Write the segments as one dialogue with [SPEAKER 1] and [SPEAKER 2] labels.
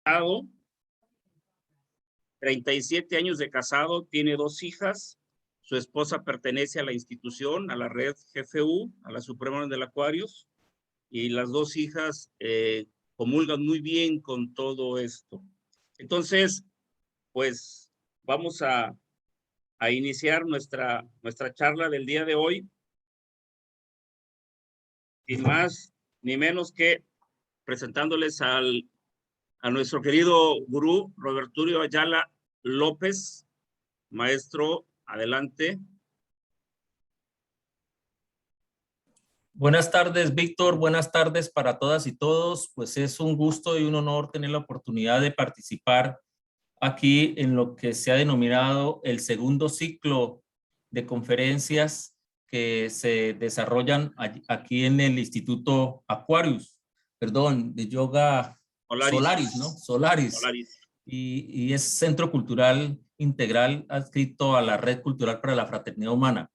[SPEAKER 1] casado, 37 años de casado, tiene 2 hijas. Su esposa pertenece a la institución, a la red GFU, a la Suprema Orden del Aquarius, y las 2 hijas comulgan muy bien con todo esto. Entonces, pues vamos a iniciar nuestra charla del día de hoy. Sin más ni menos que presentándoles a nuestro querido gurú, Roberturio Ayala López. Maestro, adelante.
[SPEAKER 2] Buenas tardes, Víctor. Buenas tardes para todas y todos. Pues es un gusto y un honor tener la oportunidad de participar aquí en lo que se ha denominado el segundo ciclo de conferencias que se desarrollan aquí en el Instituto Aquarius, perdón, de Yoga Solaris, ¿no? Solaris. Y es Centro Cultural Integral adscrito a la Red Cultural para la Fraternidad Humana.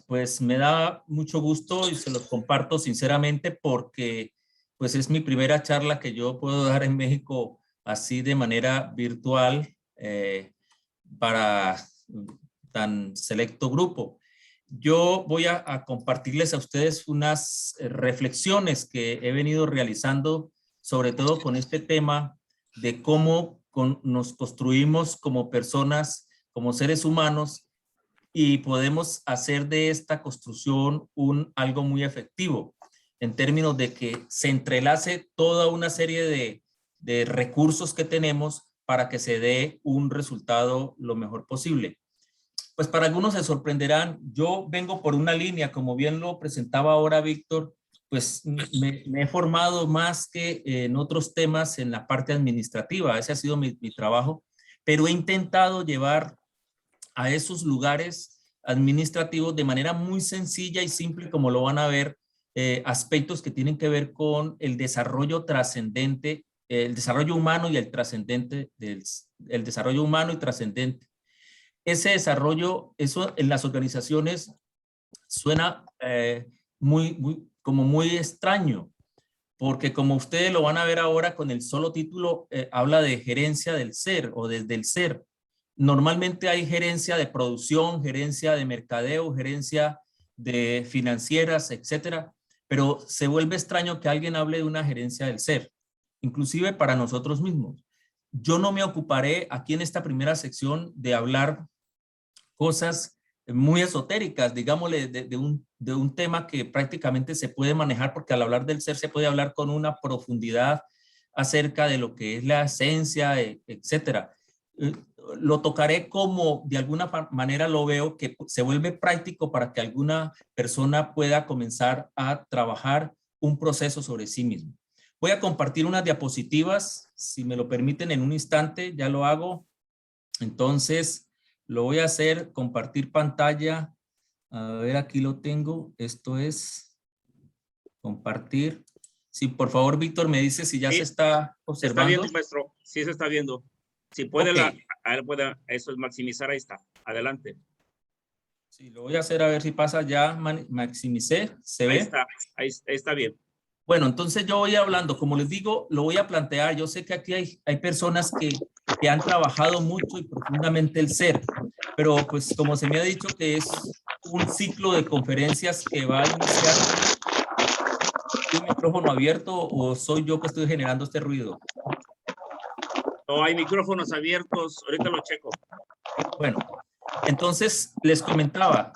[SPEAKER 2] Pues me da mucho gusto y se los comparto sinceramente porque pues es mi primera charla que yo puedo dar en México así de manera virtual para tan selecto grupo. Yo voy a compartirles a ustedes unas reflexiones que he venido realizando, sobre todo con este tema de cómo nos construimos como personas, como seres humanos, y podemos hacer de esta construcción algo muy efectivo en términos de que se entrelace toda una serie de recursos que tenemos para que se dé un resultado lo mejor posible. Pues para algunos se sorprenderán, yo vengo por una línea, como bien lo presentaba ahora Víctor, pues me he formado más que en otros temas en la parte administrativa, ese ha sido mi trabajo, pero he intentado llevar a esos lugares administrativos de manera muy sencilla y simple, como lo van a ver, aspectos que tienen que ver con el desarrollo trascendente, el desarrollo humano y el trascendente, el desarrollo humano y trascendente. Ese desarrollo, eso en las organizaciones suena como muy extraño, porque como ustedes lo van a ver ahora con el solo título, habla de gerencia del ser o desde el ser. Normalmente hay gerencia de producción, gerencia de mercadeo, gerencia de financieras, etcétera, pero se vuelve extraño que alguien hable de una gerencia del ser, inclusive para nosotros mismos. Yo no me ocuparé aquí en esta primera sección de hablar cosas muy esotéricas, digámosle, de un tema que prácticamente se puede manejar, porque al hablar del ser se puede hablar con una profundidad acerca de lo que es la esencia, etcétera. Lo tocaré como de alguna manera lo veo que se vuelve práctico para que alguna persona pueda comenzar a trabajar un proceso sobre sí mismo. Voy a compartir unas diapositivas, si me lo permiten en un instante, ya lo hago. Entonces, lo voy a hacer, compartir pantalla. A ver, aquí lo tengo. Esto es compartir. Sí, por favor, Víctor, me dice si ya se está observando.
[SPEAKER 1] Se está viendo, maestro. Sí, se está viendo. Si puede, eso es maximizar, ahí está. Adelante.
[SPEAKER 2] Sí, lo voy a hacer a ver si pasa ya. Maximicé. ¿Se ve?
[SPEAKER 1] Ahí está bien.
[SPEAKER 2] Bueno, entonces yo voy hablando. Como les digo, lo voy a plantear. Yo sé que aquí hay personas que han trabajado mucho y profundamente el ser, pero pues como se me ha dicho que es un ciclo de conferencias que va a iniciar. ¿Hay un micrófono abierto o soy yo que estoy generando este ruido?
[SPEAKER 1] No, hay micrófonos abiertos. Ahorita lo checo.
[SPEAKER 2] Bueno, entonces les comentaba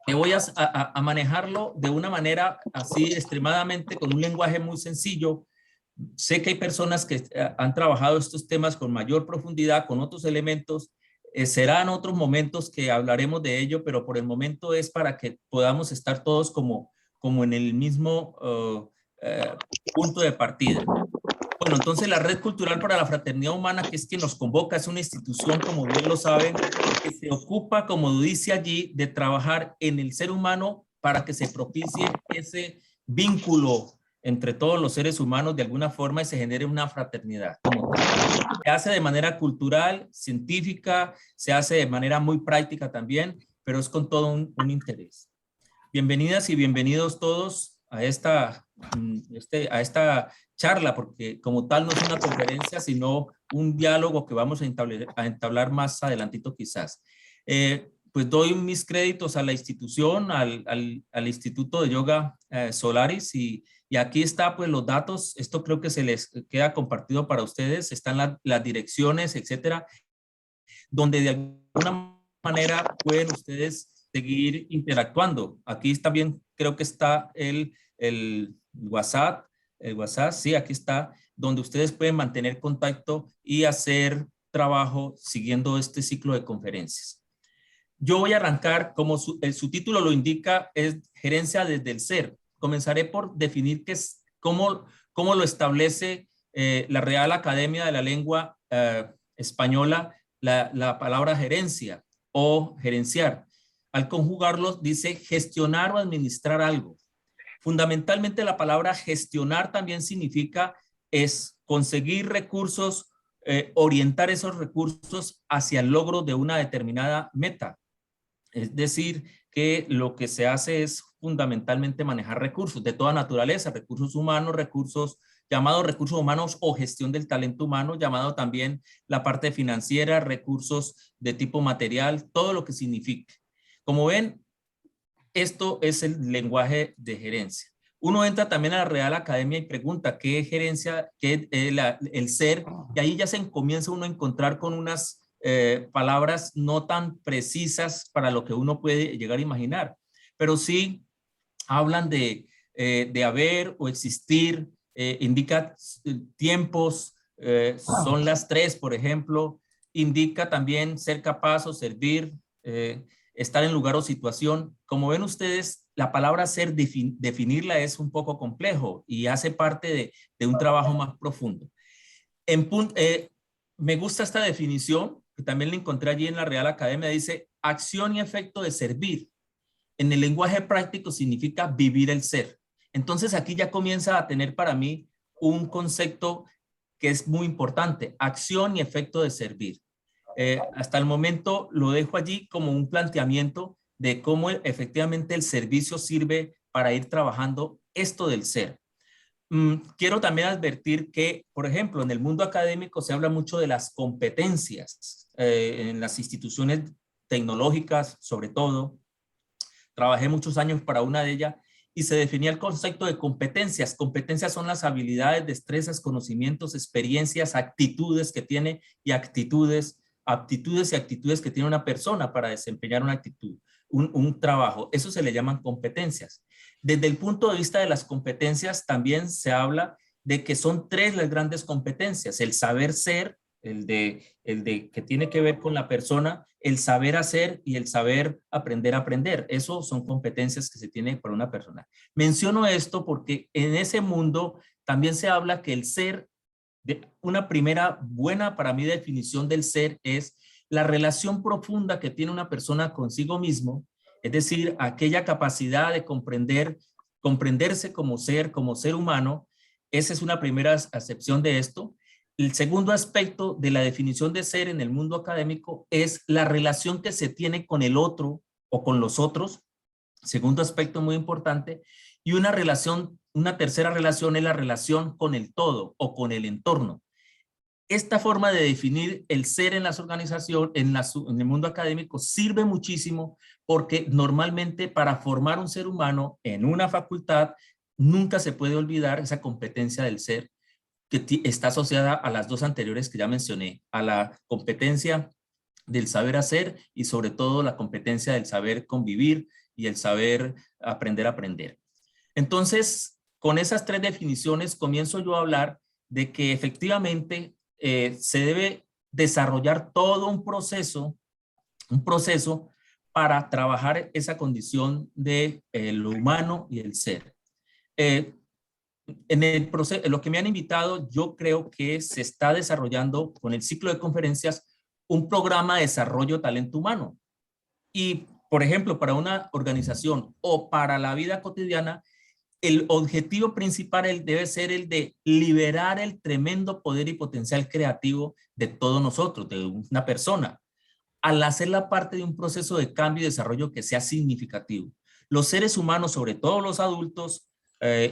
[SPEAKER 2] que voy a manejarlo de una manera así extremadamente, con un lenguaje muy sencillo. Sé que hay personas que han trabajado estos temas con mayor profundidad, con otros elementos. Serán otros momentos que hablaremos de ello, pero por el momento es para que podamos estar todos como en el mismo punto de partida. Bueno, entonces la Red Cultural para la Fraternidad Humana, que es quien nos convoca, es una institución, como bien lo saben, que se ocupa, como dice allí, de trabajar en el ser humano para que se propicie ese vínculo entre todos los seres humanos de alguna forma y se genere una fraternidad. Se hace de manera cultural, científica, se hace de manera muy práctica también, pero es con todo un interés. Bienvenidas y bienvenidos todos a esta a esta charla, porque como tal no es una conferencia, sino un diálogo que vamos a entablar más adelantito quizás. Pues doy mis créditos a la institución, al Instituto de Yoga Solaris, y aquí está pues los datos. Esto creo que se les queda compartido para ustedes. Están las direcciones, etcétera, donde de alguna manera pueden ustedes seguir interactuando. Aquí también creo que está el WhatsApp, sí, aquí está, donde ustedes pueden mantener contacto y hacer trabajo siguiendo este ciclo de conferencias. Yo voy a arrancar, como su título lo indica, es Gerencia desde el Ser. Comenzaré por definir cómo lo establece la Real Academia de la Lengua Española, la palabra gerencia o gerenciar. Al conjugarlo dice gestionar o administrar algo. Fundamentalmente la palabra gestionar también significa conseguir recursos, orientar esos recursos hacia el logro de una determinada meta. Es decir, que lo que se hace es fundamentalmente manejar recursos de toda naturaleza, recursos humanos, llamados recursos humanos o gestión del talento humano, llamado también la parte financiera, recursos de tipo material, todo lo que signifique. Como ven, esto es el lenguaje de gerencia. Uno entra también a la Real Academia y pregunta qué es gerencia, qué es el ser, y ahí ya se comienza uno a encontrar con unas palabras no tan precisas para lo que uno puede llegar a imaginar, pero sí hablan de haber o existir, indica tiempos, son las 3, por ejemplo, indica también ser capaz o servir, estar en lugar o situación. Como ven ustedes, la palabra ser, definirla es un poco complejo y hace parte de un trabajo más profundo. Me gusta esta definición, que también la encontré allí en la Real Academia, dice acción y efecto de servir. En el lenguaje práctico significa vivir el ser. Entonces aquí ya comienza a tener para mí un concepto que es muy importante, acción y efecto de servir. Hasta el momento lo dejo allí como un planteamiento de cómo efectivamente el servicio sirve para ir trabajando esto del ser. Quiero también advertir que, por ejemplo, en el mundo académico se habla mucho de las competencias, en las instituciones tecnológicas sobre todo. Trabajé muchos años para una de ellas y se definía el concepto de competencias. Competencias son las habilidades, destrezas, conocimientos, experiencias, actitudes que tiene y aptitudes y actitudes que tiene una persona para desempeñar una actitud, un trabajo. Eso se le llaman competencias. Desde el punto de vista de las competencias también se habla de que son 3 las grandes competencias: el saber ser, el de que tiene que ver con la persona, el saber hacer y el saber aprender a aprender. Eso son competencias que se tienen para una persona. Menciono esto porque en ese mundo también se habla que el ser, una primera buena para mí definición del ser es la relación profunda que tiene una persona consigo mismo, es decir, aquella capacidad de comprenderse como ser humano. Esa es una primera acepción de esto. El segundo aspecto de la definición de ser en el mundo académico es la relación que se tiene con el otro o con los otros. Segundo aspecto muy importante. Y una tercera relación es la relación con el todo o con el entorno. Esta forma de definir el ser en las organizaciones, en el mundo académico, sirve muchísimo porque normalmente para formar un ser humano en una facultad nunca se puede olvidar esa competencia del ser, que está asociada a las 2 anteriores que ya mencioné, a la competencia del saber hacer y sobre todo la competencia del saber convivir y el saber aprender a aprender. Entonces, con esas 3 definiciones comienzo yo a hablar de que efectivamente se debe desarrollar todo un proceso para trabajar esa condición de lo humano y el ser. En el proceso, lo que me han invitado, yo creo que se está desarrollando con el ciclo de conferencias un programa de desarrollo talento humano. Y, por ejemplo, para una organización o para la vida cotidiana, el objetivo principal debe ser el de liberar el tremendo poder y potencial creativo de todos nosotros, de una persona, al hacerla parte de un proceso de cambio y desarrollo que sea significativo. Los seres humanos, sobre todo los adultos,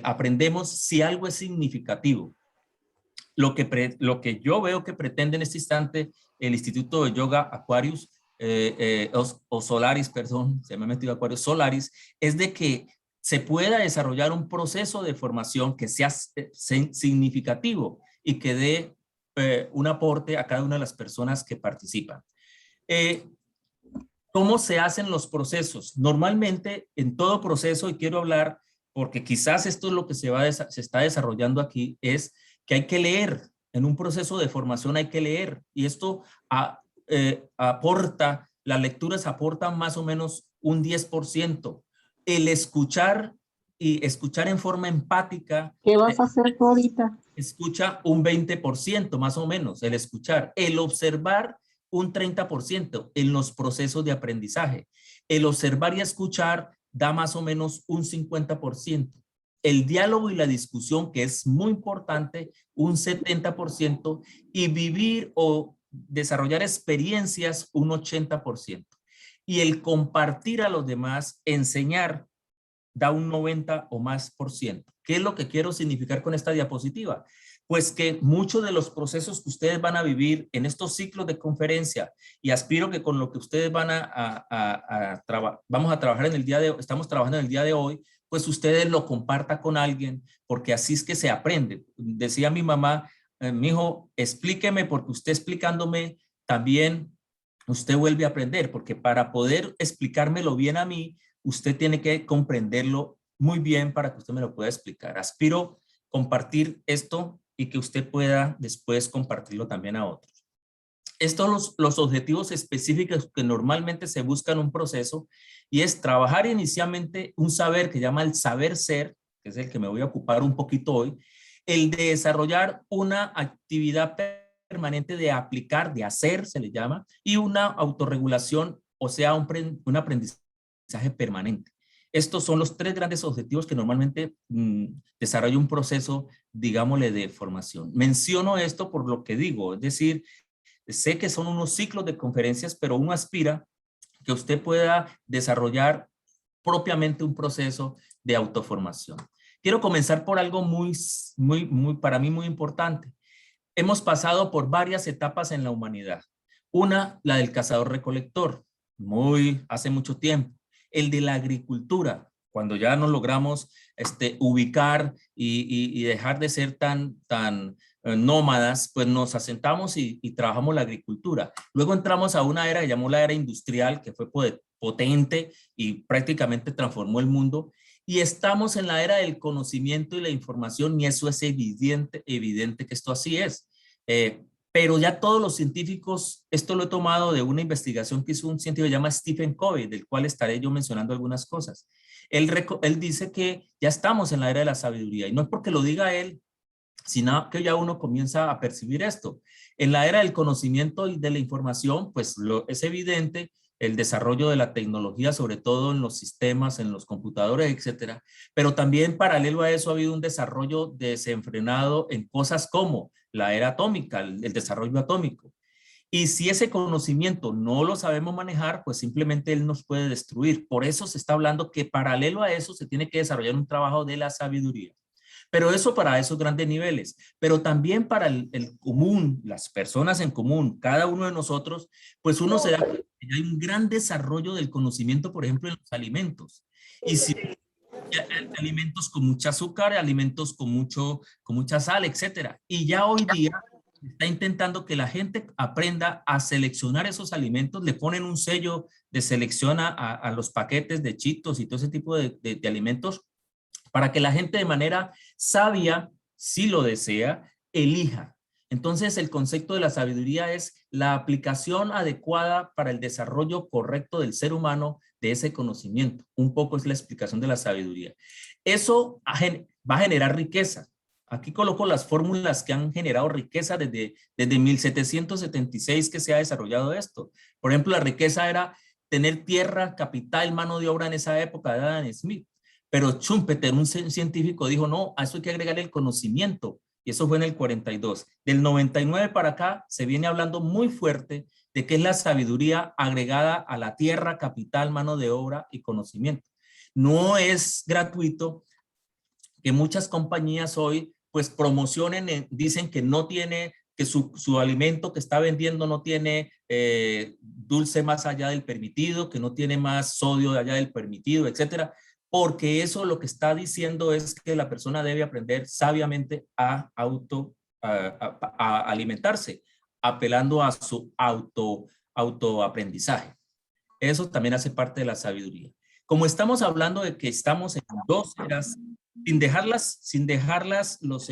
[SPEAKER 2] aprendemos si algo es significativo. Lo que yo veo que pretende en este instante el Instituto de Yoga Aquarius, o Solaris, perdón, se me ha metido Aquarius, Solaris, es de que se pueda desarrollar un proceso de formación que sea significativo y que dé un aporte a cada una de las personas que participan. ¿Cómo se hacen los procesos? Normalmente en todo proceso, y quiero hablar, porque quizás esto es lo que se está desarrollando aquí, es que hay que leer. En un proceso de formación hay que leer, y esto aporta, las lecturas aportan más o menos un 10%. El escuchar y escuchar en forma empática.
[SPEAKER 3] ¿Qué vas a hacer tú ahorita?
[SPEAKER 2] Escucha un 20% más o menos, el escuchar. El observar un 30% en los procesos de aprendizaje. El observar y escuchar da más o menos un 50%. El diálogo y la discusión, que es muy importante, un 70%, y vivir o desarrollar experiencias, un 80%. Y el compartir a los demás, enseñar, da un 90 o más %. ¿Qué es lo que quiero significar con esta diapositiva? Pues que muchos de los procesos que ustedes van a vivir en estos ciclos de conferencia, y aspiro que con lo que ustedes van vamos a trabajar en el día de hoy, estamos trabajando en el día de hoy, pues ustedes lo compartan con alguien, porque así es que se aprende. Decía mi mamá, mi hijo, explíqueme, porque usted explicándome también, usted vuelve a aprender, porque para poder explicármelo bien a mí, usted tiene que comprenderlo muy bien para que usted me lo pueda explicar. Aspiro compartir esto y que usted pueda después compartirlo también a otros. Estos los objetivos específicos que normalmente se buscan en un proceso, y es trabajar inicialmente un saber que llama el saber ser, que es el que me voy a ocupar un poquito hoy, el de desarrollar una actividad permanente de aplicar, de hacer, se le llama, y una autorregulación, o sea, un aprendizaje permanente. Estos son los 3 grandes objetivos que normalmente desarrolla un proceso, digámosle, de formación. Menciono esto por lo que digo, es decir, sé que son unos ciclos de conferencias, pero uno aspira que usted pueda desarrollar propiamente un proceso de autoformación. Quiero comenzar por algo para mí muy importante. Hemos pasado por varias etapas en la humanidad. Una, la del cazador-recolector, hace mucho tiempo. El de la agricultura, cuando ya nos logramos ubicar y dejar de ser tan nómadas, pues nos asentamos y trabajamos la agricultura. Luego entramos a una era que llamó la era industrial, que fue potente y prácticamente transformó el mundo. Y estamos en la era del conocimiento y la información, y eso es evidente que esto así es. Pero ya todos los científicos, esto lo he tomado de una investigación que hizo un científico que se llama Stephen Covey, del cual estaré yo mencionando algunas cosas. Él dice que ya estamos en la era de la sabiduría, y no es porque lo diga él, sino que ya uno comienza a percibir esto. En la era del conocimiento y de la información, pues es evidente el desarrollo de la tecnología, sobre todo en los sistemas, en los computadores, etcétera. Pero también paralelo a eso ha habido un desarrollo desenfrenado en cosas como la era atómica, el desarrollo atómico. Y si ese conocimiento no lo sabemos manejar, pues simplemente él nos puede destruir. Por eso se está hablando que paralelo a eso se tiene que desarrollar un trabajo de la sabiduría. Pero eso para esos grandes niveles, pero también para el común, las personas en común, cada uno de nosotros, pues uno se da cuenta que hay un gran desarrollo del conocimiento, por ejemplo, en los alimentos. Y si alimentos con mucha azúcar, alimentos con mucha sal, etcétera. Y ya hoy día está intentando que la gente aprenda a seleccionar esos alimentos, le ponen un sello de selección a los paquetes de Cheetos y todo ese tipo de alimentos, para que la gente de manera sabia, si lo desea, elija. Entonces, el concepto de la sabiduría es la aplicación adecuada para el desarrollo correcto del ser humano de ese conocimiento. Un poco es la explicación de la sabiduría. Eso va a generar riqueza. Aquí coloco las fórmulas que han generado riqueza desde 1776 que se ha desarrollado esto. Por ejemplo, la riqueza era tener tierra, capital, mano de obra en esa época de Adam Smith. Pero Schumpeter, un científico, dijo, no, a eso hay que agregar el conocimiento. Y eso fue en el 42. Del 99 para acá se viene hablando muy fuerte de qué es la sabiduría agregada a la tierra, capital, mano de obra y conocimiento. No es gratuito que muchas compañías hoy pues promocionen, dicen que no tiene, que su alimento que está vendiendo no tiene dulce más allá del permitido, que no tiene más sodio allá del permitido, etcétera, porque eso lo que está diciendo es que la persona debe aprender sabiamente a alimentarse, apelando a su autoaprendizaje. Eso también hace parte de la sabiduría. Como estamos hablando de que estamos en 2 eras, sin dejarlas los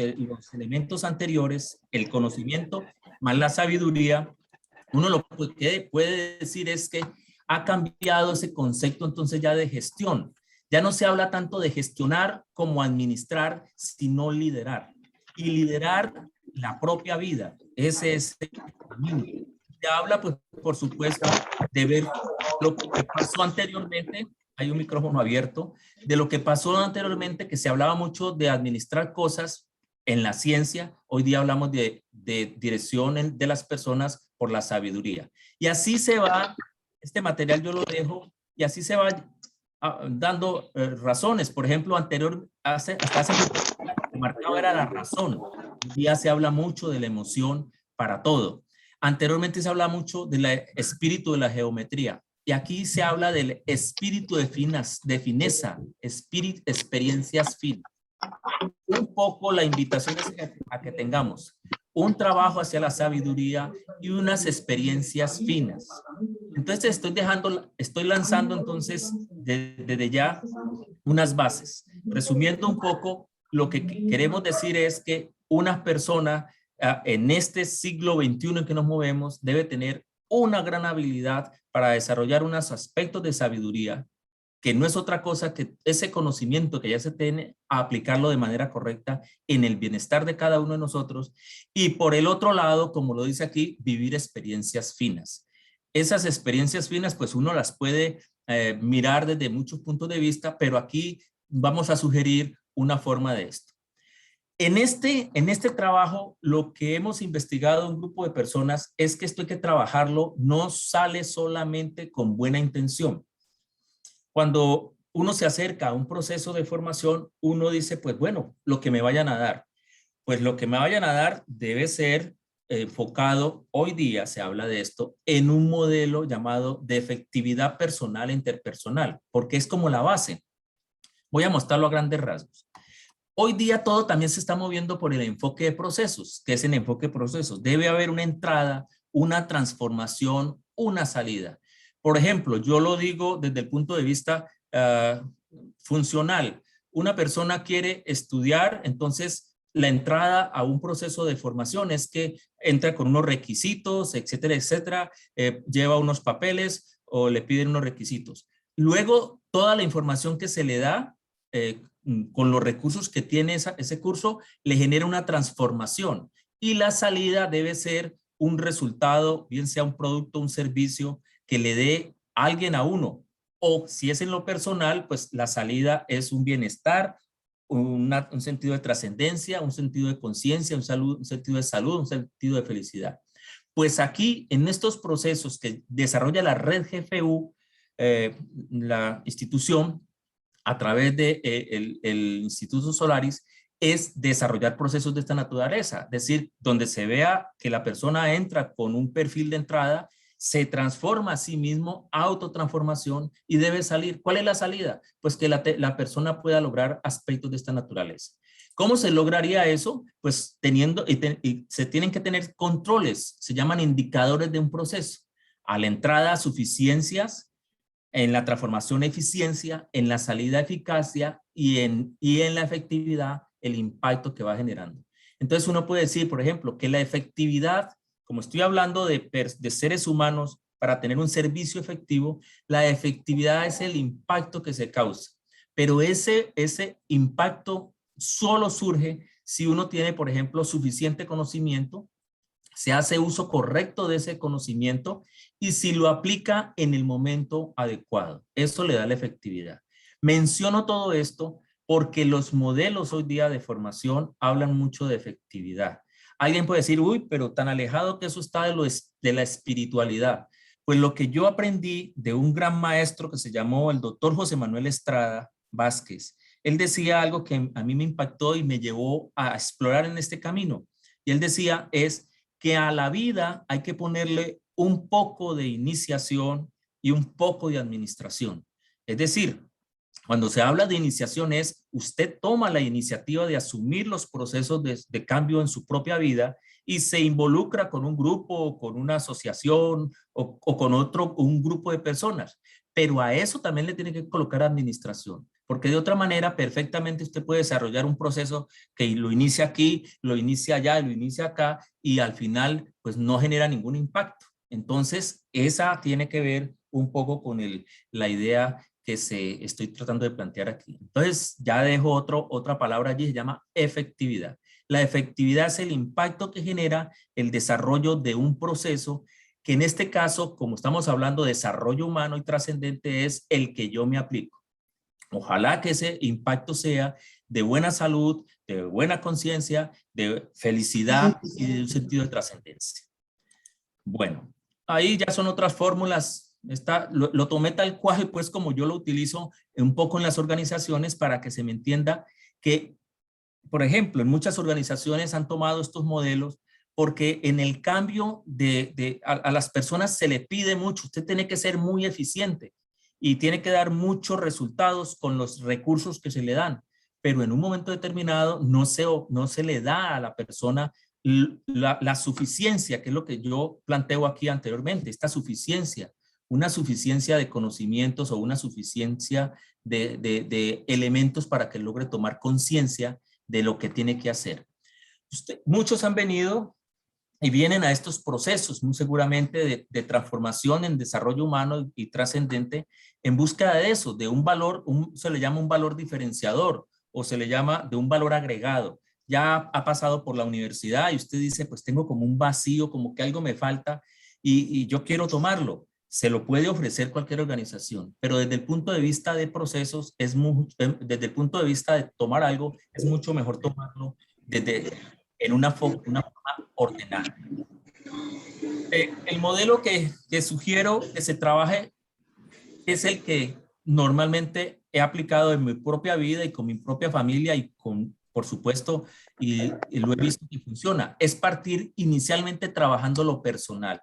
[SPEAKER 2] elementos anteriores, el conocimiento más la sabiduría, uno lo que puede decir es que ha cambiado ese concepto entonces ya de gestión. Ya no se habla tanto de gestionar como administrar, sino liderar. Y liderar la propia vida. Ese es el camino. Se habla, pues, por supuesto, de ver lo que pasó anteriormente. Hay un micrófono abierto. De lo que pasó anteriormente, que se hablaba mucho de administrar cosas en la ciencia. Hoy día hablamos de dirección de las personas por la sabiduría. Y así se va, este material yo lo dejo, y así se va dando razones. Por ejemplo, hasta hace mucho lo que marcaba era la razón. Hoy día se habla mucho de la emoción para todo. Anteriormente se habla mucho del espíritu de la geometría. Y aquí se habla del espíritu de fineza, experiencias finas. Un poco la invitación es a que tengamos un trabajo hacia la sabiduría y unas experiencias finas. Entonces estoy lanzando entonces desde ya unas bases. Resumiendo un poco, lo que queremos decir es que una persona en este siglo XXI en que nos movemos debe tener una gran habilidad para desarrollar unos aspectos de sabiduría, que no es otra cosa que ese conocimiento que ya se tiene, a aplicarlo de manera correcta en el bienestar de cada uno de nosotros. Y por el otro lado, como lo dice aquí, vivir experiencias finas. Esas experiencias finas, pues uno las puede mirar desde muchos puntos de vista, pero aquí vamos a sugerir una forma de esto. En este trabajo, lo que hemos investigado un grupo de personas es que esto hay que trabajarlo, no sale solamente con buena intención. Cuando uno se acerca a un proceso de formación, uno dice, pues bueno, lo que me vayan a dar. Pues lo que me vayan a dar debe ser enfocado, hoy día se habla de esto, en un modelo llamado de efectividad personal e interpersonal, porque es como la base. Voy a mostrarlo a grandes rasgos. Hoy día todo también se está moviendo por el enfoque de procesos. ¿Qué es el enfoque de procesos? Debe haber una entrada, una transformación, una salida. Por ejemplo, yo lo digo desde el punto de vista funcional. Una persona quiere estudiar, entonces la entrada a un proceso de formación es que entra con unos requisitos, etcétera, etcétera, lleva unos papeles o le piden unos requisitos. Luego, toda la información que se le da, con los recursos que tiene ese curso, le genera una transformación, y la salida debe ser un resultado, bien sea un producto, un servicio que le dé alguien a uno, o si es en lo personal, pues la salida es un bienestar, un sentido de trascendencia, un sentido de conciencia, un sentido de salud, un sentido de felicidad. Pues aquí, en estos procesos que desarrolla la red GFU, la institución, a través de el Instituto Solaris, es desarrollar procesos de esta naturaleza, es decir, donde se vea que la persona entra con un perfil de entrada, se transforma a sí mismo, autotransformación, y debe salir. ¿Cuál es la salida? Pues que la persona pueda lograr aspectos de esta naturaleza. ¿Cómo se lograría eso? Pues teniendo, y se tienen que tener controles, se llaman indicadores de un proceso. A la entrada, suficiencias; en la transformación, eficiencia; en la salida, eficacia; y en la efectividad, el impacto que va generando. Entonces uno puede decir, por ejemplo, que la efectividad, como estoy hablando de seres humanos para tener un servicio efectivo, la efectividad es el impacto que se causa. Pero ese impacto solo surge si uno tiene, por ejemplo, suficiente conocimiento, se hace uso correcto de ese conocimiento y si lo aplica en el momento adecuado. Eso le da la efectividad. Menciono todo esto porque los modelos hoy día de formación hablan mucho de efectividad. Alguien puede decir, uy, pero tan alejado que eso está de la espiritualidad. Pues lo que yo aprendí de un gran maestro que se llamó el doctor José Manuel Estrada Vázquez, él decía algo que a mí me impactó y me llevó a explorar en este camino. Y él decía es que a la vida hay que ponerle un poco de iniciación y un poco de administración. Es decir, cuando se habla de iniciación es usted toma la iniciativa de asumir los procesos de cambio en su propia vida y se involucra con un grupo, con una asociación o con un grupo de personas. Pero a eso también le tiene que colocar administración, porque de otra manera perfectamente usted puede desarrollar un proceso que lo inicia aquí, lo inicia allá, lo inicia acá y al final pues no genera ningún impacto. Entonces esa tiene que ver un poco con la idea que estoy tratando de plantear aquí. Entonces ya dejo otra palabra allí, se llama efectividad. La efectividad es el impacto que genera el desarrollo de un proceso que en este caso, como estamos hablando de desarrollo humano y trascendente, es el que yo me aplico. Ojalá que ese impacto sea de buena salud, de buena conciencia, de felicidad y de un sentido de trascendencia. Bueno, ahí ya son otras fórmulas. Lo tomé tal cual, pues como yo lo utilizo un poco en las organizaciones para que se me entienda que, por ejemplo, en muchas organizaciones han tomado estos modelos porque en el cambio a las personas se le pide mucho. Usted tiene que ser muy eficiente y tiene que dar muchos resultados con los recursos que se le dan. Pero en un momento determinado no se le da a la persona la suficiencia, que es lo que yo planteo aquí anteriormente, esta suficiencia, una suficiencia de conocimientos o una suficiencia de elementos para que logre tomar conciencia de lo que tiene que hacer. Muchos han venido y vienen a estos procesos, muy seguramente de transformación en desarrollo humano y trascendente, en búsqueda de eso, de un valor, se le llama un valor diferenciador o se le llama de un valor agregado. Ya ha pasado por la universidad y usted dice, pues tengo como un vacío, como que algo me falta y yo quiero tomarlo. Se lo puede ofrecer cualquier organización, pero desde el punto de vista de procesos, desde el punto de vista de tomar algo, es mucho mejor tomarlo en una forma ordenada. El modelo que sugiero que se trabaje es el que normalmente he aplicado en mi propia vida y con mi propia familia y por supuesto, y lo he visto que funciona. Es partir inicialmente trabajando lo personal.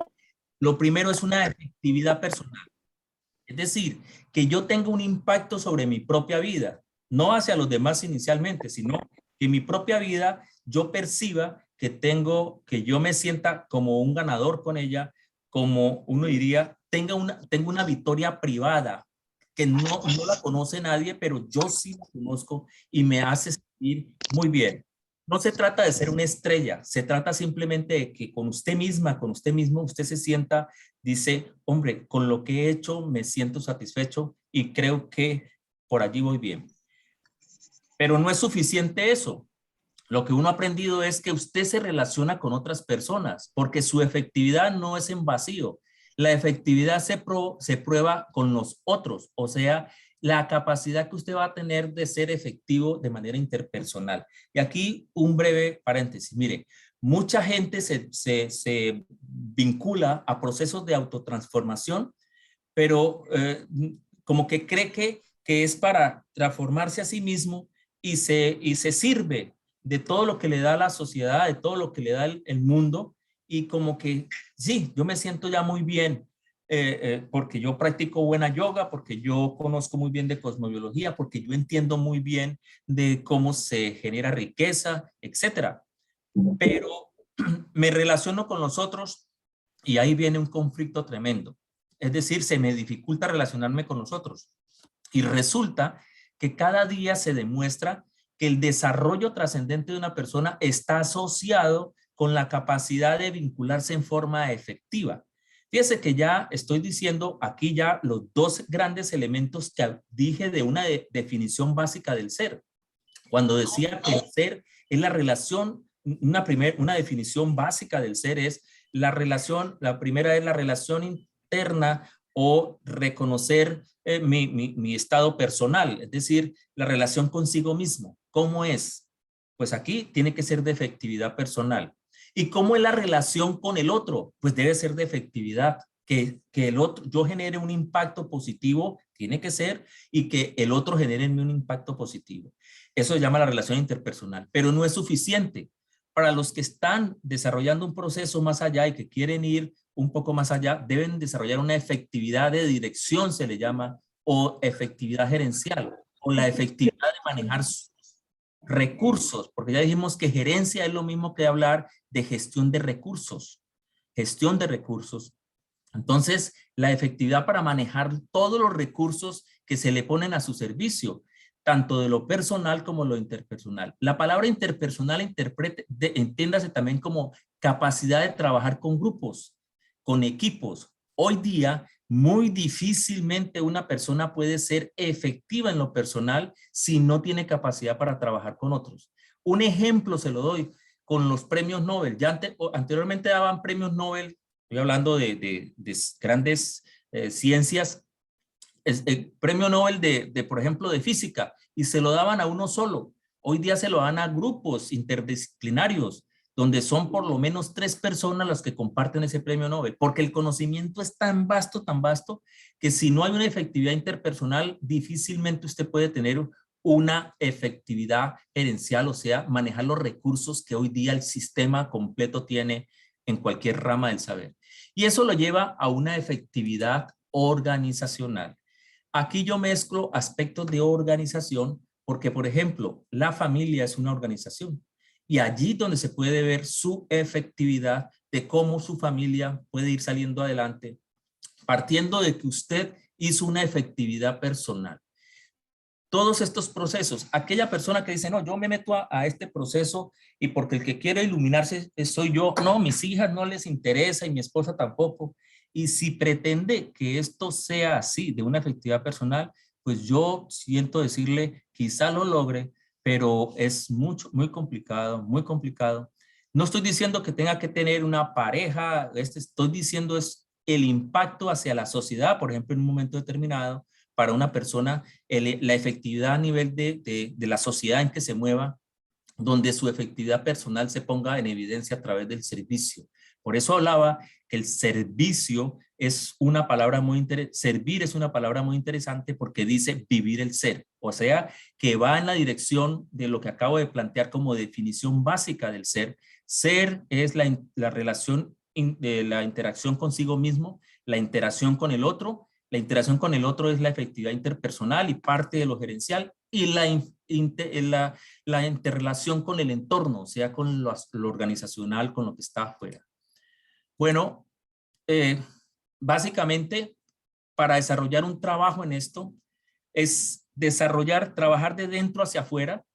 [SPEAKER 2] Lo primero es una efectividad personal. Es decir, que yo tenga un impacto sobre mi propia vida, no hacia los demás inicialmente, sino que en mi propia vida yo perciba que yo me sienta como un ganador con ella, como uno diría, tengo una victoria privada que no la conoce nadie, pero yo sí la conozco y me hace sentir muy bien. No se trata de ser una estrella, se trata simplemente de que con usted misma, con usted mismo, usted se sienta, dice, hombre, con lo que he hecho me siento satisfecho y creo que por allí voy bien. Pero no es suficiente eso. Lo que uno ha aprendido es que usted se relaciona con otras personas, porque su efectividad no es en vacío. La efectividad se prueba con los otros, o sea, la capacidad que usted va a tener de ser efectivo de manera interpersonal. Y aquí un breve paréntesis. Mire, mucha gente se vincula a procesos de autotransformación, pero como que cree que es para transformarse a sí mismo y se sirve de todo lo que le da la sociedad, de todo lo que le da el mundo, y como que, sí, yo me siento ya muy bien, porque yo practico buena yoga, porque yo conozco muy bien de cosmobiología, porque yo entiendo muy bien de cómo se genera riqueza, etcétera. Pero me relaciono con los otros y ahí viene un conflicto tremendo. Es decir, se me dificulta relacionarme con los otros. Y resulta que cada día se demuestra que el desarrollo trascendente de una persona está asociado con la capacidad de vincularse en forma efectiva. Fíjese que ya estoy diciendo aquí ya los dos grandes elementos que dije de una definición básica del ser. Cuando decía que el ser es la relación, una definición básica del ser es la primera es la relación interna o reconocer mi estado personal, es decir, la relación consigo mismo. ¿Cómo es? Pues aquí tiene que ser de efectividad personal. ¿Y cómo es la relación con el otro? Pues debe ser de efectividad. que el otro, yo genere un impacto positivo, tiene que ser, y que el otro genere en mí un impacto positivo. Eso se llama la relación interpersonal, pero no es suficiente. Para los que están desarrollando un proceso más allá y que quieren ir un poco más allá, deben desarrollar una efectividad de dirección, se le llama, o efectividad gerencial, o la efectividad de manejar sus recursos, porque ya dijimos que gerencia es lo mismo que hablar de gestión de recursos. Gestión de recursos. Entonces, la efectividad para manejar todos los recursos que se le ponen a su servicio, tanto de lo personal como lo interpersonal. La palabra interpersonal entiéndase también como capacidad de trabajar con grupos, con equipos. Hoy día, muy difícilmente una persona puede ser efectiva en lo personal si no tiene capacidad para trabajar con otros. Un ejemplo se lo doy con los premios Nobel. Ya anteriormente daban premios Nobel, estoy hablando de grandes ciencias, el premio Nobel por ejemplo, de física, y se lo daban a uno solo. Hoy día se lo dan a grupos interdisciplinarios, donde son por lo menos 3 personas las que comparten ese premio Nobel, porque el conocimiento es tan vasto, que si no hay una efectividad interpersonal, difícilmente usted puede tener una efectividad gerencial, o sea, manejar los recursos que hoy día el sistema completo tiene en cualquier rama del saber. Y eso lo lleva a una efectividad organizacional. Aquí yo mezclo aspectos de organización porque, por ejemplo, la familia es una organización y allí donde se puede ver su efectividad de cómo su familia puede ir saliendo adelante, partiendo de que usted hizo una efectividad personal. Todos estos procesos, aquella persona que dice, no, yo me meto a este proceso y porque el que quiere iluminarse soy yo, no, mis hijas no les interesa y mi esposa tampoco. Y si pretende que esto sea así, de una efectividad personal, pues yo siento decirle, quizá lo logre, pero es muy complicado, muy complicado. No estoy diciendo que tenga que tener una pareja, estoy diciendo es el impacto hacia la sociedad, por ejemplo, en un momento determinado, para una persona, la efectividad a nivel de la sociedad en que se mueva, donde su efectividad personal se ponga en evidencia a través del servicio. Por eso hablaba que el servicio es una palabra muy interesante, servir es una palabra muy interesante porque dice vivir el ser, o sea, que va en la dirección de lo que acabo de plantear como definición básica del ser. Ser es la relación, la interacción consigo mismo, la interacción con el otro. La interacción con el otro es la efectividad interpersonal y parte de lo gerencial, y la interrelación con el entorno, o sea, con lo organizacional, con lo que está afuera. Bueno, básicamente, para desarrollar un trabajo en esto, es trabajar de dentro hacia afuera,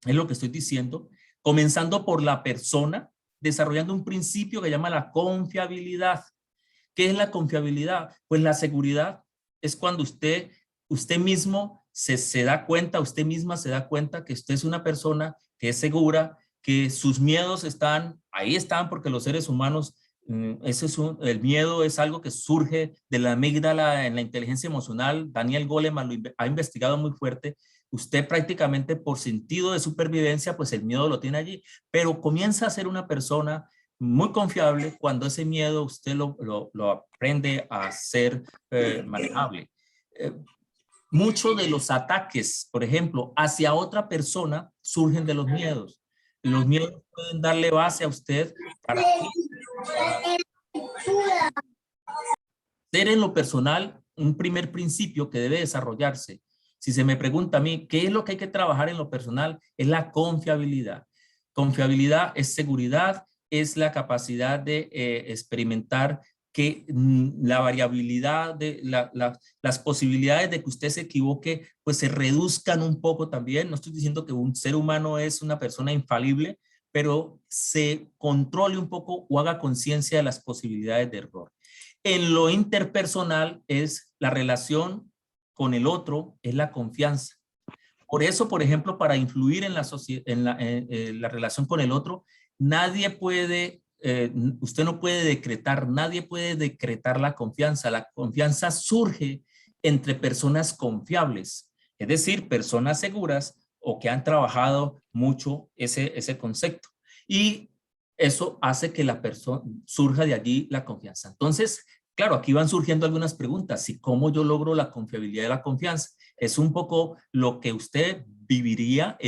[SPEAKER 2] es lo que estoy diciendo, comenzando por la persona, desarrollando un principio que llama la confiabilidad. ¿Qué es la confiabilidad? Pues la seguridad es cuando usted mismo se da cuenta, usted misma se da cuenta que usted es una persona que es segura, que sus miedos ahí están porque los seres humanos, el miedo es algo que surge de la amígdala en la inteligencia emocional. Daniel Goleman lo ha investigado muy fuerte. Usted prácticamente por sentido de supervivencia, pues el miedo lo tiene allí, pero comienza a ser una persona muy confiable cuando ese miedo usted lo aprende a ser manejable. Muchos de los ataques, por ejemplo, hacia otra persona surgen de los miedos. Los miedos pueden darle base a usted para ser en lo personal un primer principio que debe desarrollarse. Si se me pregunta a mí, ¿qué es lo que hay que trabajar en lo personal? Es la confiabilidad. Confiabilidad es seguridad, es la capacidad de experimentar que la variabilidad, las posibilidades de que usted se equivoque, pues se reduzcan un poco también. No estoy diciendo que un ser humano es una persona infalible, pero se controle un poco o haga conciencia de las posibilidades de error. En lo interpersonal es la relación con el otro, es la confianza. Por eso, por ejemplo, para influir en la relación con el otro, nadie puede, usted no puede decretar, nadie puede decretar la confianza. La confianza surge entre personas confiables, es decir, personas seguras o que han trabajado mucho ese concepto. Y eso hace que la persona surja de allí la confianza. Entonces, claro, aquí van surgiendo algunas preguntas. ¿Y cómo yo logro la confiabilidad y la confianza? Es un poco lo que usted viviría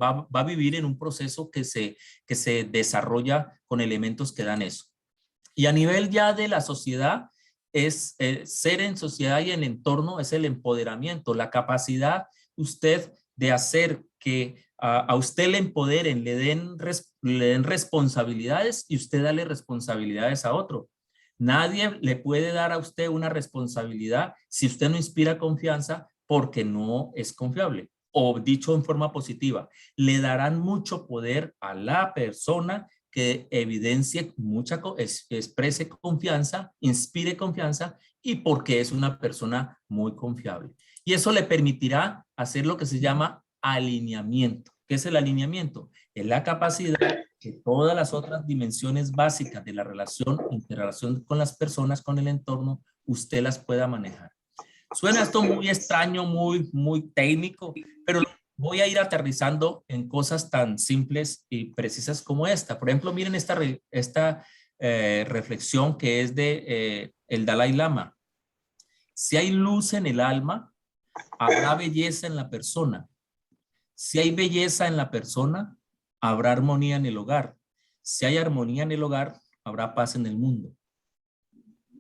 [SPEAKER 2] va a vivir en un proceso que se desarrolla con elementos que dan eso. Y a nivel ya de la sociedad, es ser en sociedad y en entorno, es el empoderamiento, la capacidad usted de hacer que a usted le empoderen, le den responsabilidades y usted dale responsabilidades a otro. Nadie le puede dar a usted una responsabilidad si usted no inspira confianza porque no es confiable. O dicho en forma positiva, le darán mucho poder a la persona que evidencie exprese confianza, inspire confianza y porque es una persona muy confiable. Y eso le permitirá hacer lo que se llama alineamiento. ¿Qué es el alineamiento? Es la capacidad que todas las otras dimensiones básicas de la relación, interrelación con las personas, con el entorno, usted las pueda manejar. Suena esto muy extraño, muy técnico, pero voy a ir aterrizando en cosas tan simples y precisas como esta. Por ejemplo, miren esta reflexión que es de el Dalai Lama. Si hay luz en el alma, habrá belleza en la persona. Si hay belleza en la persona, habrá armonía en el hogar. Si hay armonía en el hogar, habrá paz en el mundo.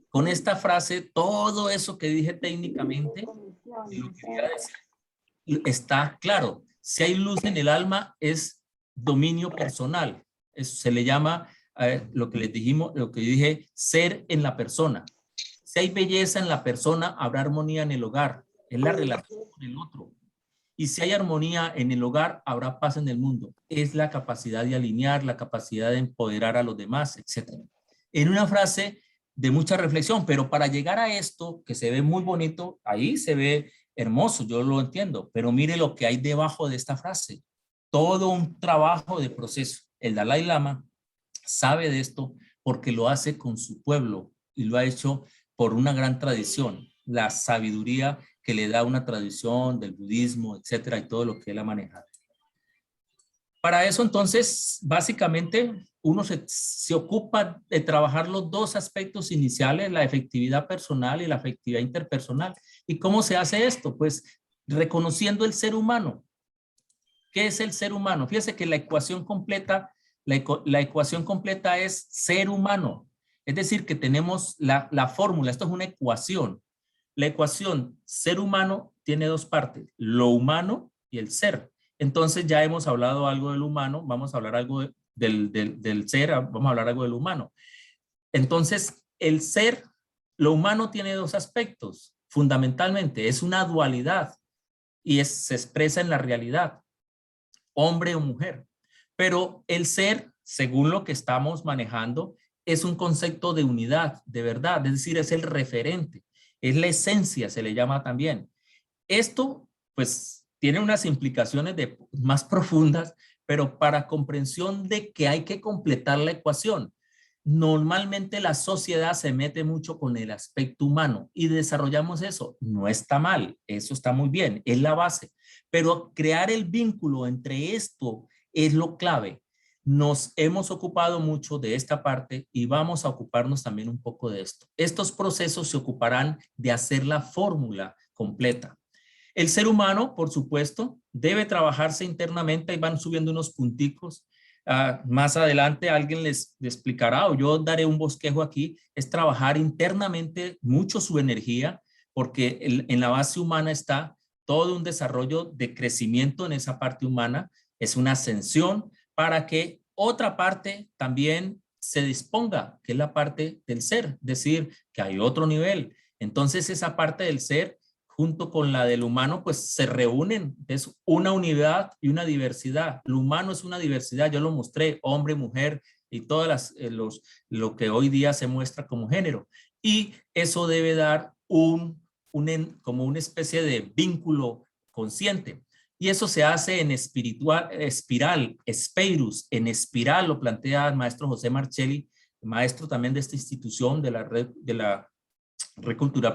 [SPEAKER 2] Con esta frase, todo eso que dije técnicamente, lo que quería decir, está claro. Si hay luz en el alma, es dominio personal. Se le llama lo que les dijimos, lo que yo dije, ser en la persona. Si hay belleza en la persona, habrá armonía en el hogar. Es la relación con el otro. Y si hay armonía en el hogar, habrá paz en el mundo. Es la capacidad de alinear, la capacidad de empoderar a los demás, etc. En una frase de mucha reflexión, pero para llegar a esto, que se ve muy bonito, ahí se ve hermoso, yo lo entiendo, pero mire lo que hay debajo de esta frase. Todo un trabajo de proceso. El Dalai Lama sabe de esto porque lo hace con su pueblo y lo ha hecho por una gran tradición, la sabiduría que le da una tradición del budismo, etcétera, y todo lo que él ha manejado. Para eso, entonces, básicamente, uno se ocupa de trabajar los dos aspectos iniciales, la efectividad personal y la efectividad interpersonal. ¿Y cómo se hace esto? Pues reconociendo el ser humano. ¿Qué es el ser humano? Fíjese que la ecuación completa es ser humano. Es decir, que tenemos la fórmula, esto es una ecuación. La ecuación ser humano tiene dos partes, lo humano y el ser. Entonces ya hemos hablado algo del humano, vamos a hablar algo del ser, vamos a hablar algo del humano. Entonces el ser, lo humano tiene dos aspectos, fundamentalmente es una dualidad y se expresa en la realidad, hombre o mujer. Pero el ser, según lo que estamos manejando, es un concepto de unidad, de verdad, es decir, es el referente, es la esencia, se le llama también. Esto, pues, tiene unas implicaciones más profundas, pero para comprensión de que hay que completar la ecuación. Normalmente la sociedad se mete mucho con el aspecto humano y desarrollamos eso. No está mal, eso está muy bien, es la base. Pero crear el vínculo entre esto es lo clave. Nos hemos ocupado mucho de esta parte y vamos a ocuparnos también un poco de esto. Estos procesos se ocuparán de hacer la fórmula completa. El ser humano, por supuesto, debe trabajarse internamente y van subiendo unos punticos. Más adelante alguien les explicará o yo daré un bosquejo aquí, es trabajar internamente mucho su energía porque en la base humana está todo un desarrollo de crecimiento en esa parte humana, es una ascensión para que otra parte también se disponga, que es la parte del ser, es decir, que hay otro nivel. Entonces esa parte del ser junto con la del humano, pues se reúnen, es una unidad y una diversidad. Lo humano es una diversidad, yo lo mostré, hombre, mujer y todas lo que hoy día se muestra como género. Y eso debe dar como una especie de vínculo consciente. Y eso se hace en espiral, Speirus, en espiral, lo plantea el maestro José Marchelli, maestro también de esta institución de la red cultural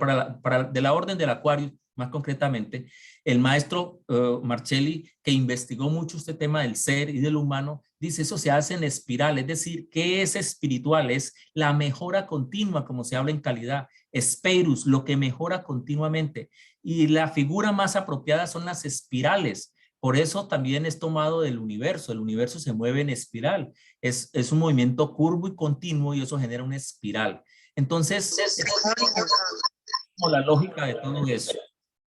[SPEAKER 2] de la Orden del Acuario, más concretamente, el maestro Marcelli, que investigó mucho este tema del ser y del humano, dice eso se hace en espiral, es decir, ¿qué es espiritual? Es la mejora continua, como se habla en calidad, spirus, lo que mejora continuamente. Y la figura más apropiada son las espirales. Por eso también es tomado del universo. El universo se mueve en espiral. Es un movimiento curvo y continuo y eso genera una espiral. Entonces, es como la lógica de todo eso.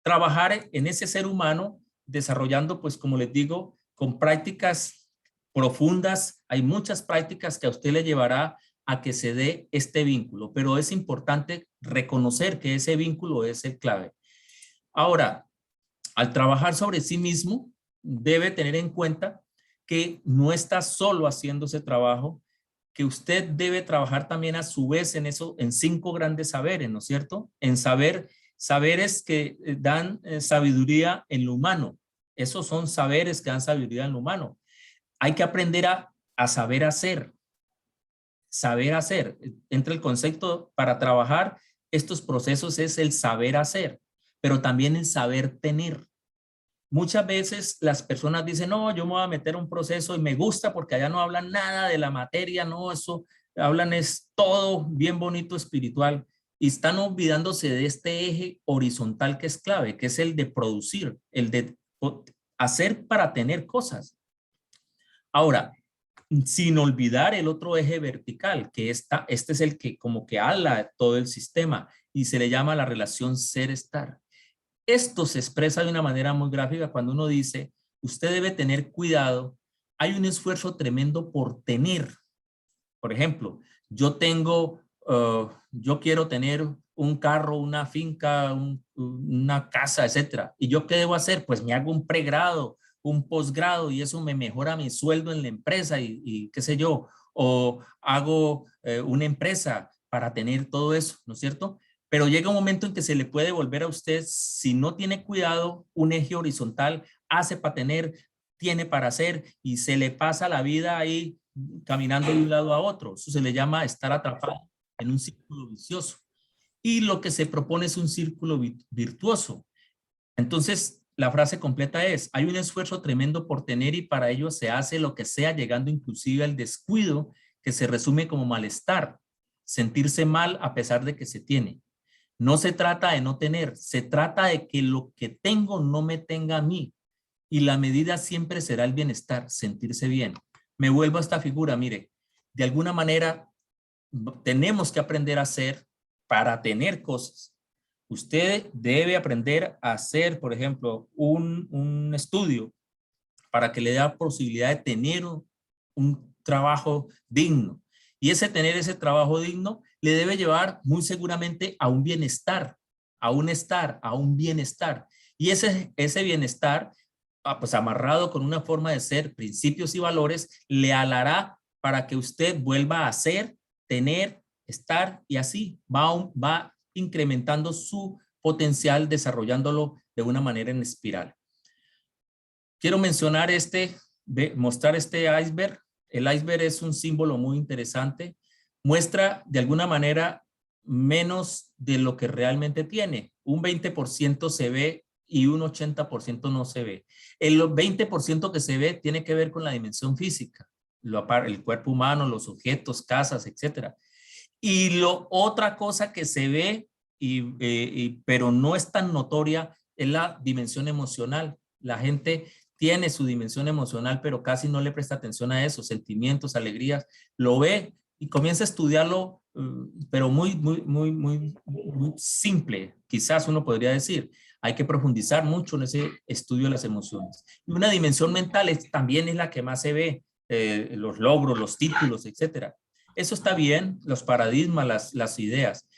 [SPEAKER 2] Trabajar en ese ser humano, desarrollando, pues como les digo, con prácticas profundas. Hay muchas prácticas que a usted le llevará a que se dé este vínculo, pero es importante reconocer que ese vínculo es el clave. Ahora, al trabajar sobre sí mismo, debe tener en cuenta que no está solo haciendo ese trabajo, que usted debe trabajar también a su vez en eso, en 5 grandes saberes, ¿no es cierto? En saberes que dan sabiduría en lo humano. Esos son saberes que dan sabiduría en lo humano. Hay que aprender a saber hacer. Saber hacer. Entre el concepto para trabajar estos procesos es el saber hacer, pero también el saber tener. Muchas veces las personas dicen, no, yo me voy a meter un proceso y me gusta porque allá no hablan nada de la materia, no, eso hablan es todo bien bonito espiritual y están olvidándose de este eje horizontal que es clave, que es el de producir, el de hacer para tener cosas. Ahora, sin olvidar el otro eje vertical, que este es el que como que ala todo el sistema y se le llama la relación ser-estar. Esto se expresa de una manera muy gráfica cuando uno dice, usted debe tener cuidado, hay un esfuerzo tremendo por tener. Por ejemplo, yo quiero tener un carro, una finca, una casa, etcétera. ¿Y yo qué debo hacer? Pues me hago un pregrado, un posgrado y eso me mejora mi sueldo en la empresa y qué sé yo. O hago una empresa para tener todo eso, ¿no es cierto? Pero llega un momento en que se le puede volver a usted, si no tiene cuidado, un eje horizontal, hace para tener, tiene para hacer y se le pasa la vida ahí caminando de un lado a otro. Eso se le llama estar atrapado en un círculo vicioso. Y lo que se propone es un círculo virtuoso. Entonces, la frase completa es, hay un esfuerzo tremendo por tener y para ello se hace lo que sea, llegando inclusive al descuido que se resume como malestar, sentirse mal a pesar de que se tiene. No se trata de no tener, se trata de que lo que tengo no me tenga a mí. Y la medida siempre será el bienestar, sentirse bien. Me vuelvo a esta figura, mire, de alguna manera tenemos que aprender a hacer para tener cosas. Usted debe aprender a hacer, por ejemplo, un estudio para que le dé la posibilidad de tener un trabajo digno. Y tener ese trabajo digno le debe llevar muy seguramente a un bienestar, a un bienestar. Y ese bienestar, pues amarrado con una forma de ser, principios y valores, le alará para que usted vuelva a hacer, tener, estar y así va incrementando su potencial, desarrollándolo de una manera en espiral. Quiero mencionar mostrar este iceberg. El iceberg es un símbolo muy interesante. Muestra de alguna manera menos de lo que realmente tiene. Un 20% se ve y un 80% no se ve. El 20% que se ve tiene que ver con la dimensión física, el cuerpo humano, los objetos, casas, etcétera. Y otra cosa que se ve, pero no es tan notoria, es la dimensión emocional. La gente tiene su dimensión emocional, pero casi no le presta atención a eso, sentimientos, alegrías, lo ve y comienza a estudiarlo, pero muy simple, quizás uno podría decir. Hay que profundizar mucho en ese estudio de las emociones. Y una dimensión mental también es la que más se ve, los logros, los títulos, etcétera. Eso está bien, los paradigmas, las ideas,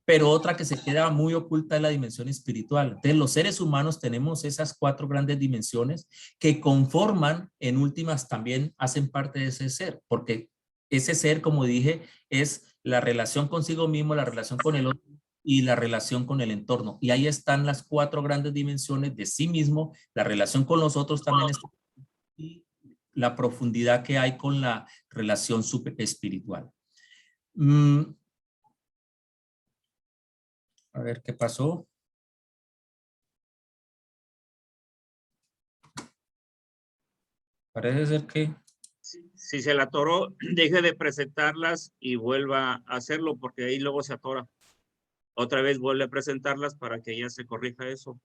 [SPEAKER 2] pero otra que se queda muy oculta es la dimensión espiritual. Entonces, los seres humanos tenemos esas 4 grandes dimensiones que conforman, en últimas también hacen parte de ese ser, porque ese ser, como dije, es la relación consigo mismo, la relación con el otro y la relación con el entorno. Y ahí están las 4 grandes dimensiones de sí mismo, la relación con los otros también está, y la profundidad que hay con la relación espiritual. A ver qué pasó. Parece ser que...
[SPEAKER 1] Si se la atoró, deje de presentarlas y vuelva a hacerlo, porque ahí luego se atora. Otra vez vuelve a presentarlas para que ya se corrija eso.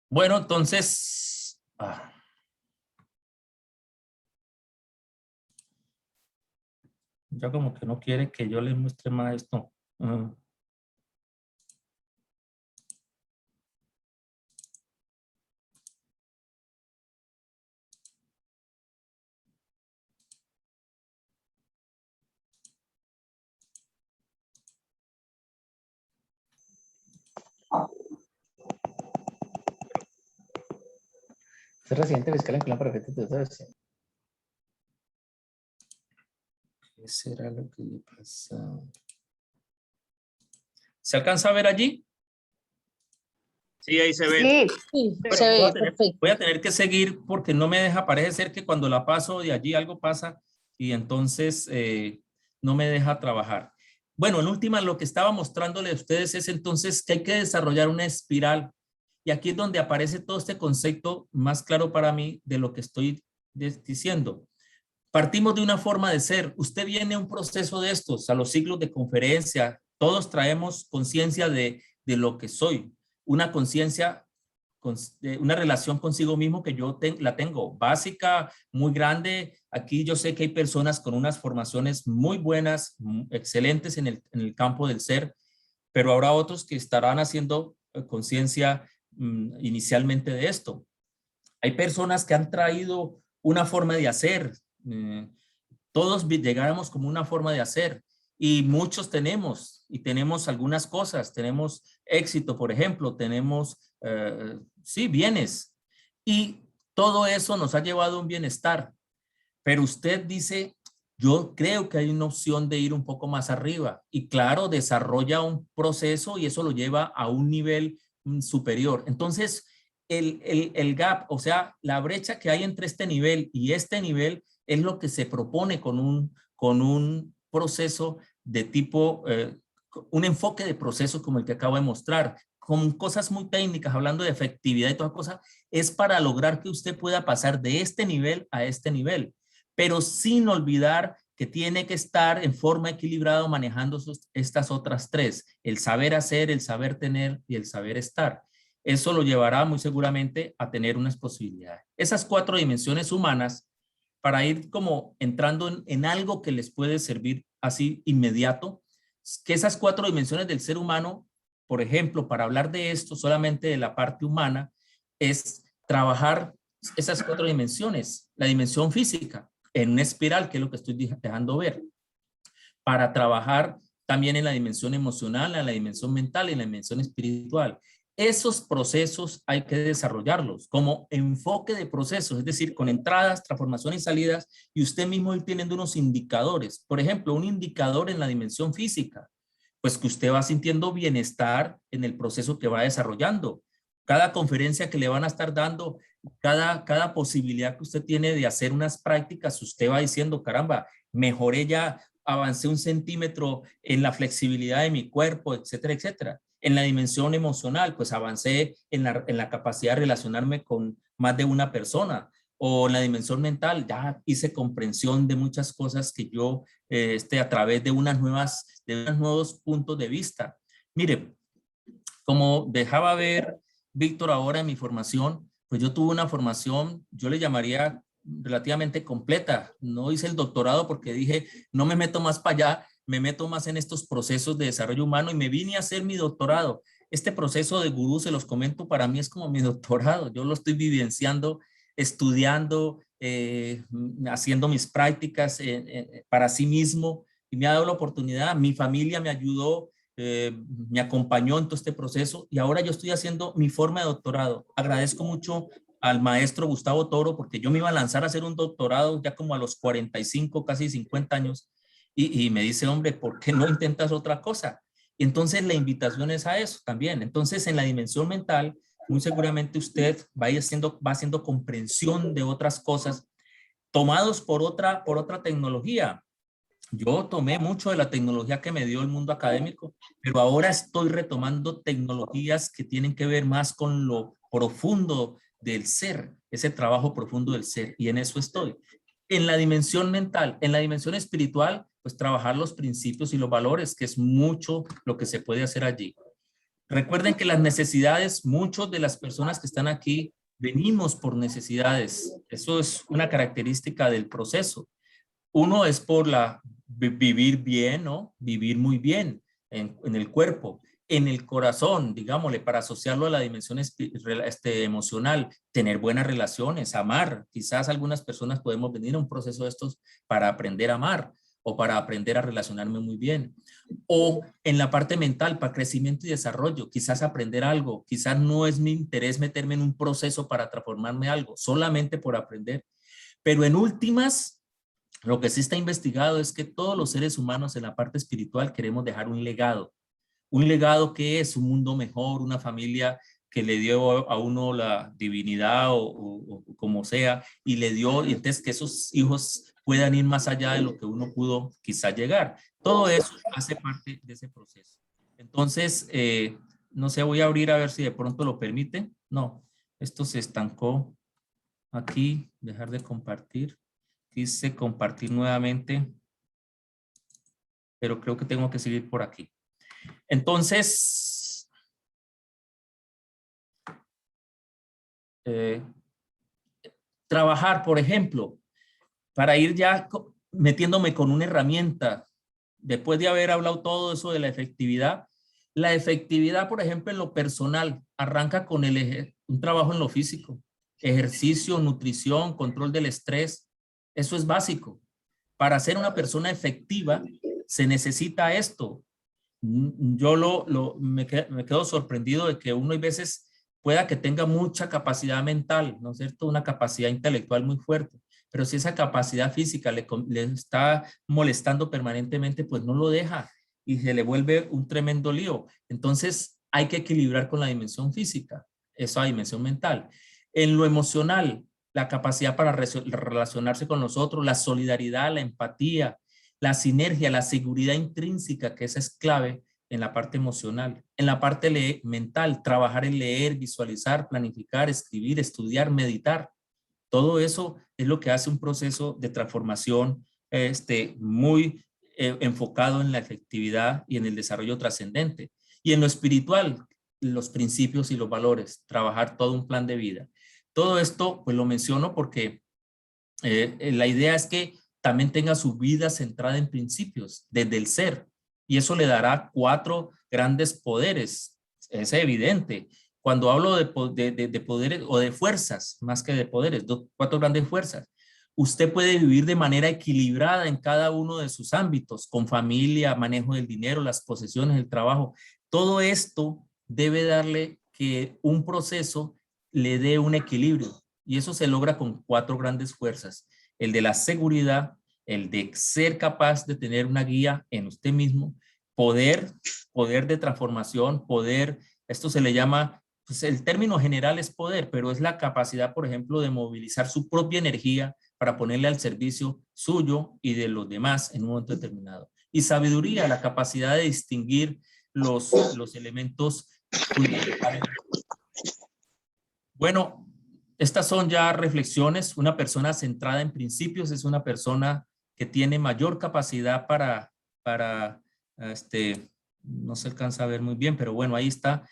[SPEAKER 2] Bueno, entonces... ya como que no quiere que yo le muestre más esto.
[SPEAKER 4] Es residente fiscal en plan perfecto.
[SPEAKER 2] ¿Qué será lo que le pasa? ¿Se alcanza a ver allí?
[SPEAKER 1] Sí, ahí se ve.
[SPEAKER 5] Sí,
[SPEAKER 2] Pero
[SPEAKER 5] se ve perfecto.
[SPEAKER 2] voy a tener que seguir porque no me deja, parece ser que cuando la paso de allí algo pasa y entonces no me deja trabajar. Bueno, en última lo que estaba mostrándole a ustedes es entonces que hay que desarrollar una espiral y aquí es donde aparece todo este concepto más claro para mí de lo que estoy diciendo. Partimos de una forma de ser. Usted viene a un proceso de estos, a los ciclos de conferencia. Todos traemos conciencia de lo que soy. Una conciencia, una relación consigo mismo que yo la tengo básica, muy grande. Aquí yo sé que hay personas con unas formaciones muy buenas, excelentes en el campo del ser, pero habrá otros que estarán haciendo conciencia inicialmente de esto. Hay personas que han traído una forma de hacer. Todos llegáramos como una forma de hacer y muchos tenemos algunas cosas, tenemos éxito, por ejemplo, tenemos, sí, bienes y todo eso nos ha llevado a un bienestar, pero usted dice, yo creo que hay una opción de ir un poco más arriba y claro, desarrolla un proceso y eso lo lleva a un nivel superior. Entonces, el gap, o sea, la brecha que hay entre este nivel y este nivel es lo que se propone con un proceso de tipo, un enfoque de proceso como el que acabo de mostrar, con cosas muy técnicas, hablando de efectividad y todas cosas, es para lograr que usted pueda pasar de este nivel a este nivel, pero sin olvidar que tiene que estar en forma equilibrada manejando estas otras tres, el saber hacer, el saber tener y el saber estar. Eso lo llevará muy seguramente a tener unas posibilidades. Esas 4 dimensiones humanas, para ir como entrando en algo que les puede servir así inmediato, que esas 4 dimensiones del ser humano, por ejemplo, para hablar de esto solamente de la parte humana, es trabajar esas 4 dimensiones, la dimensión física, en una espiral, que es lo que estoy dejando ver, para trabajar también en la dimensión emocional, en la dimensión mental y en la dimensión espiritual. Esos procesos hay que desarrollarlos como enfoque de procesos, es decir, con entradas, transformaciones y salidas, y usted mismo ir teniendo unos indicadores. Por ejemplo, un indicador en la dimensión física, pues que usted va sintiendo bienestar en el proceso que va desarrollando. Cada conferencia que le van a estar dando, cada posibilidad que usted tiene de hacer unas prácticas, usted va diciendo, caramba, mejoré ya, avancé 1 centímetro en la flexibilidad de mi cuerpo, etcétera, etcétera. En la dimensión emocional, pues avancé en la capacidad de relacionarme con más de una persona. O en la dimensión mental, ya hice comprensión de muchas cosas que yo, a través de unos nuevos puntos de vista. Mire, como dejaba ver Víctor ahora en mi formación, pues yo tuve una formación, yo le llamaría relativamente completa. No hice el doctorado porque dije, no me meto más para allá, me meto más en estos procesos de desarrollo humano y me vine a hacer mi doctorado. Este proceso de gurú, se los comento, para mí es como mi doctorado. Yo lo estoy vivenciando, estudiando, haciendo mis prácticas para sí mismo y me ha dado la oportunidad. Mi familia me ayudó, me acompañó en todo este proceso y ahora yo estoy haciendo mi forma de doctorado. Agradezco mucho al maestro Gustavo Toro porque yo me iba a lanzar a hacer un doctorado ya como a los 45, casi 50 años y me dice, hombre, ¿por qué no intentas otra cosa? Y entonces la invitación es a eso también. Entonces en la dimensión mental, muy seguramente usted va haciendo comprensión de otras cosas. tomados por otra tecnología. Yo tomé mucho de la tecnología que me dio el mundo académico, pero ahora estoy retomando tecnologías que tienen que ver más con lo profundo del ser, ese trabajo profundo del ser, y en eso estoy. En la dimensión mental, en la dimensión espiritual, pues trabajar los principios y los valores, que es mucho lo que se puede hacer allí. Recuerden que las necesidades, muchos de las personas que están aquí, venimos por necesidades. Eso es una característica del proceso. Uno es por vivir bien, ¿no? Vivir muy bien en el cuerpo, en el corazón, digámosle, para asociarlo a la dimensión emocional, tener buenas relaciones, amar. Quizás algunas personas podemos venir a un proceso de estos para aprender a amar o para aprender a relacionarme muy bien. O en la parte mental, para crecimiento y desarrollo, quizás aprender algo, quizás no es mi interés meterme en un proceso para transformarme algo, solamente por aprender. Pero en últimas, lo que sí está investigado es que todos los seres humanos en la parte espiritual queremos dejar un legado. Un legado que es un mundo mejor, una familia que le dio a uno la divinidad o como sea, y le dio, y entonces que esos hijos puedan ir más allá de lo que uno pudo quizá llegar. Todo eso hace parte de ese proceso. Entonces, no sé, voy a abrir a ver si de pronto lo permite. No, esto se estancó aquí, dejar de compartir. Dice compartir nuevamente, pero creo que tengo que seguir por aquí. Entonces, trabajar, por ejemplo, para ir ya metiéndome con una herramienta, después de haber hablado todo eso de la efectividad, por ejemplo, en lo personal, arranca con un trabajo en lo físico, ejercicio, nutrición, control del estrés, eso es básico. Para ser una persona efectiva, se necesita esto. Yo me quedo sorprendido de que uno a veces pueda que tenga mucha capacidad mental, ¿no es cierto? Una capacidad intelectual muy fuerte, pero si esa capacidad física le está molestando permanentemente, pues no lo deja y se le vuelve un tremendo lío. Entonces hay que equilibrar con la dimensión física, esa dimensión mental. En lo emocional, la capacidad para relacionarse con los otros, la solidaridad, la empatía, la sinergia, la seguridad intrínseca, que esa es clave en la parte emocional. En la parte mental, trabajar en leer, visualizar, planificar, escribir, estudiar, meditar. Todo eso es lo que hace un proceso de transformación muy enfocado en la efectividad y en el desarrollo trascendente. Y en lo espiritual, los principios y los valores, trabajar todo un plan de vida. Todo esto, pues lo menciono porque la idea es que también tenga su vida centrada en principios, desde el ser. Y eso le dará 4 grandes poderes. Es evidente. Cuando hablo de poderes o de fuerzas, más que de poderes, 4 grandes fuerzas. Usted puede vivir de manera equilibrada en cada uno de sus ámbitos, con familia, manejo del dinero, las posesiones, el trabajo. Todo esto debe darle que un proceso le dé un equilibrio. Y eso se logra con 4 grandes fuerzas. El de la seguridad, el de ser capaz de tener una guía en usted mismo, poder de transformación, poder, esto se le llama, pues el término general es poder, pero es la capacidad, por ejemplo, de movilizar su propia energía para ponerle al servicio suyo y de los demás en un momento determinado. Y sabiduría, la capacidad de distinguir los elementos fundamentales. Bueno, estas son ya reflexiones. Una persona centrada en principios es una persona que tiene mayor capacidad para no se alcanza a ver muy bien, pero bueno, ahí está.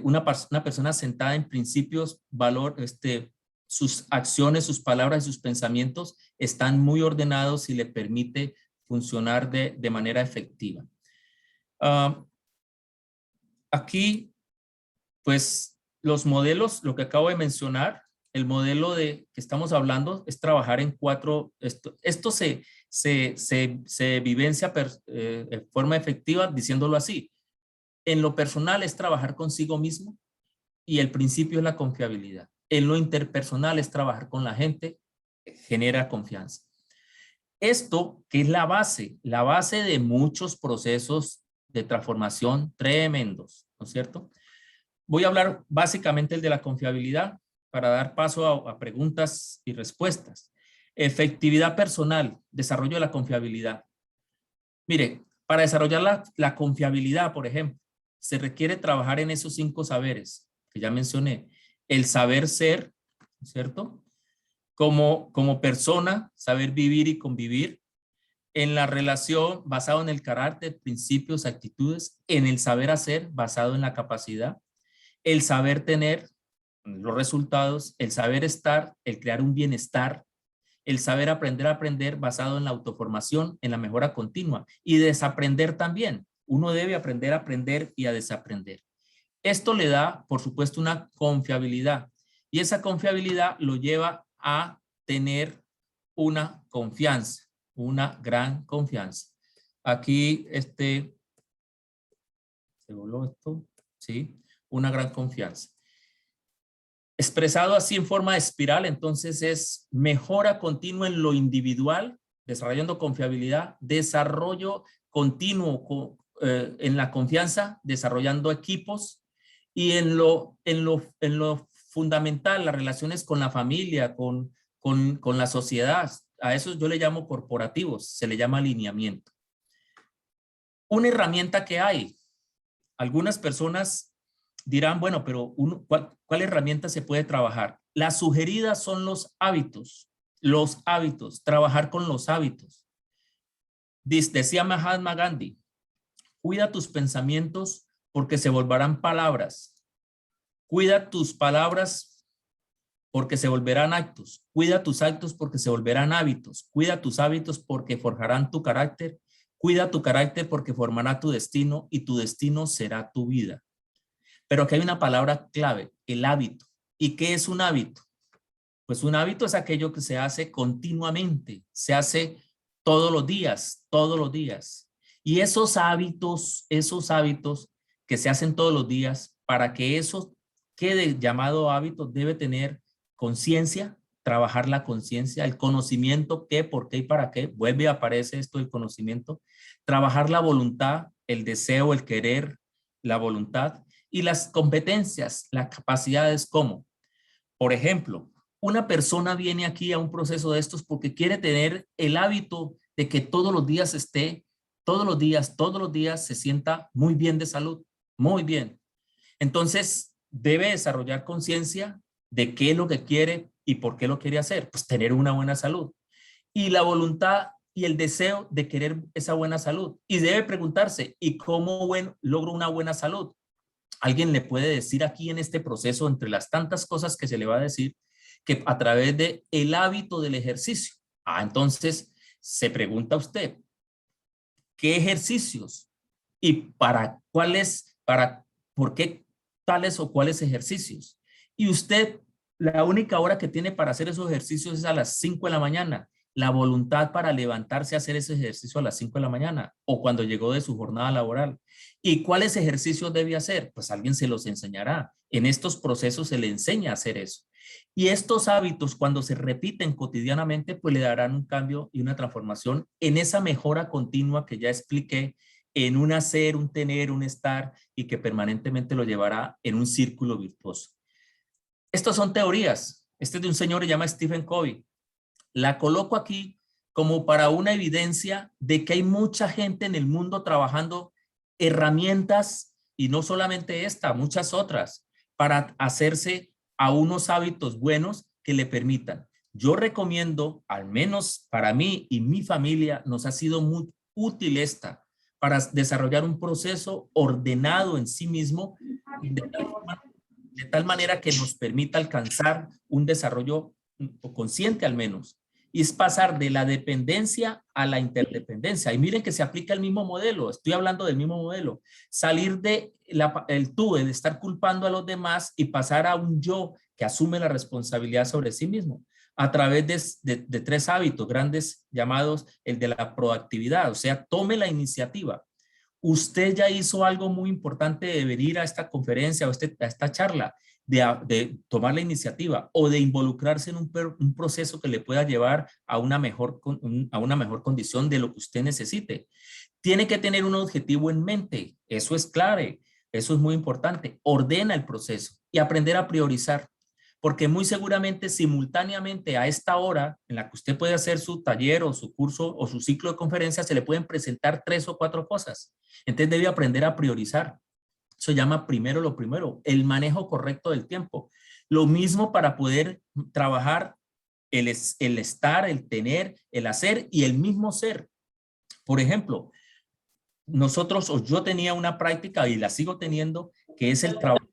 [SPEAKER 2] Una persona sentada en principios, sus acciones, sus palabras y sus pensamientos están muy ordenados y le permite funcionar de manera efectiva. Aquí, pues, los modelos, lo que acabo de mencionar, el modelo que estamos hablando es trabajar en 4, esto se vivencia de forma efectiva diciéndolo así. En lo personal es trabajar consigo mismo y el principio es la confiabilidad. En lo interpersonal es trabajar con la gente, genera confianza. Esto que es la base de muchos procesos de transformación tremendos, ¿no es cierto? Voy a hablar básicamente el de la confiabilidad para dar paso a preguntas y respuestas. Efectividad personal, desarrollo de la confiabilidad. Mire, para desarrollar la confiabilidad, por ejemplo, se requiere trabajar en esos 5 saberes que ya mencioné. El saber ser, ¿cierto? Como persona, saber vivir y convivir. En la relación basado en el carácter, principios, actitudes. En el saber hacer basado en la capacidad. El saber tener los resultados. El saber estar, el crear un bienestar. El saber aprender a aprender basado en la autoformación, en la mejora continua. Y desaprender también. Uno debe aprender a aprender y a desaprender. Esto le da, por supuesto, una confiabilidad. Y esa confiabilidad lo lleva a tener una confianza, una gran confianza. Aquí, se voló esto, ¿sí? Una gran confianza. Expresado así en forma de espiral, entonces es mejora continua en lo individual, desarrollando confiabilidad, desarrollo continuo en la confianza, desarrollando equipos, y en lo fundamental, las relaciones con la familia, con la sociedad. A eso yo le llamo corporativos, se le llama alineamiento. Una herramienta que hay, algunas personas dirán, bueno, pero ¿cuál herramienta se puede trabajar? Las sugeridas son los hábitos, trabajar con los hábitos. Decía Mahatma Gandhi, cuida tus pensamientos porque se volverán palabras. Cuida tus palabras porque se volverán actos. Cuida tus actos porque se volverán hábitos. Cuida tus hábitos porque forjarán tu carácter. Cuida tu carácter porque formará tu destino y tu destino será tu vida. Pero aquí hay una palabra clave, el hábito. ¿Y qué es un hábito? Pues un hábito es aquello que se hace continuamente, se hace todos los días, todos los días. Y esos hábitos que se hacen todos los días, para que eso quede llamado hábito, debe tener conciencia, trabajar la conciencia, el conocimiento, qué, por qué y para qué. Vuelve y aparece esto del conocimiento. Trabajar la voluntad, el deseo, el querer, la voluntad. Y las competencias, las capacidades, ¿cómo? Por ejemplo, una persona viene aquí a un proceso de estos porque quiere tener el hábito de que todos los días todos los días se sienta muy bien de salud, muy bien. Entonces, debe desarrollar conciencia de qué es lo que quiere y por qué lo quiere hacer. Pues tener una buena salud. Y la voluntad y el deseo de querer esa buena salud. Y debe preguntarse, ¿y cómo logro una buena salud? Alguien le puede decir aquí en este proceso, entre las tantas cosas que se le va a decir, que a través de el hábito del ejercicio. Entonces se pregunta usted, ¿qué ejercicios? ¿Y por qué tales o cuáles ejercicios? Y usted, la única hora que tiene para hacer esos ejercicios es a las 5 de la mañana. La voluntad para levantarse a hacer ese ejercicio a las 5 de la mañana o cuando llegó de su jornada laboral. ¿Y cuáles ejercicios debe hacer? Pues alguien se los enseñará. En estos procesos se le enseña a hacer eso. Y estos hábitos, cuando se repiten cotidianamente, pues le darán un cambio y una transformación en esa mejora continua que ya expliqué, en un hacer, un tener, un estar, y que permanentemente lo llevará en un círculo virtuoso. Estas son teorías. Este es de un señor que se llama Stephen Covey. La coloco aquí como para una evidencia de que hay mucha gente en el mundo trabajando herramientas, y no solamente esta, muchas otras, para hacerse a unos hábitos buenos que le permitan. Yo recomiendo, al menos para mí y mi familia, nos ha sido muy útil esta, para desarrollar un proceso ordenado en sí mismo, de tal manera que nos permita alcanzar un desarrollo consciente al menos. Y es pasar de la dependencia a la interdependencia. Y miren que se aplica el mismo modelo, estoy hablando del mismo modelo. Salir de el tú, de estar culpando a los demás, y pasar a un yo que asume la responsabilidad sobre sí mismo a través de 3 hábitos grandes llamados el de la proactividad, o sea, tome la iniciativa. Usted ya hizo algo muy importante de venir a esta conferencia o a esta charla, de tomar la iniciativa o de involucrarse en un proceso que le pueda llevar a una mejor condición de lo que usted necesite. Tiene que tener un objetivo en mente, eso es clave, eso es muy importante. Ordena el proceso y aprender a priorizar. porque muy seguramente simultáneamente a esta hora en la que usted puede hacer su taller o su curso o su ciclo de conferencias, se le pueden presentar 3 o 4 cosas. Entonces debe aprender a priorizar. Eso se llama primero lo primero, el manejo correcto del tiempo. Lo mismo para poder trabajar el estar, el tener, el hacer y el mismo ser. Por ejemplo, nosotros o yo tenía una práctica y la sigo teniendo, que es el trabajo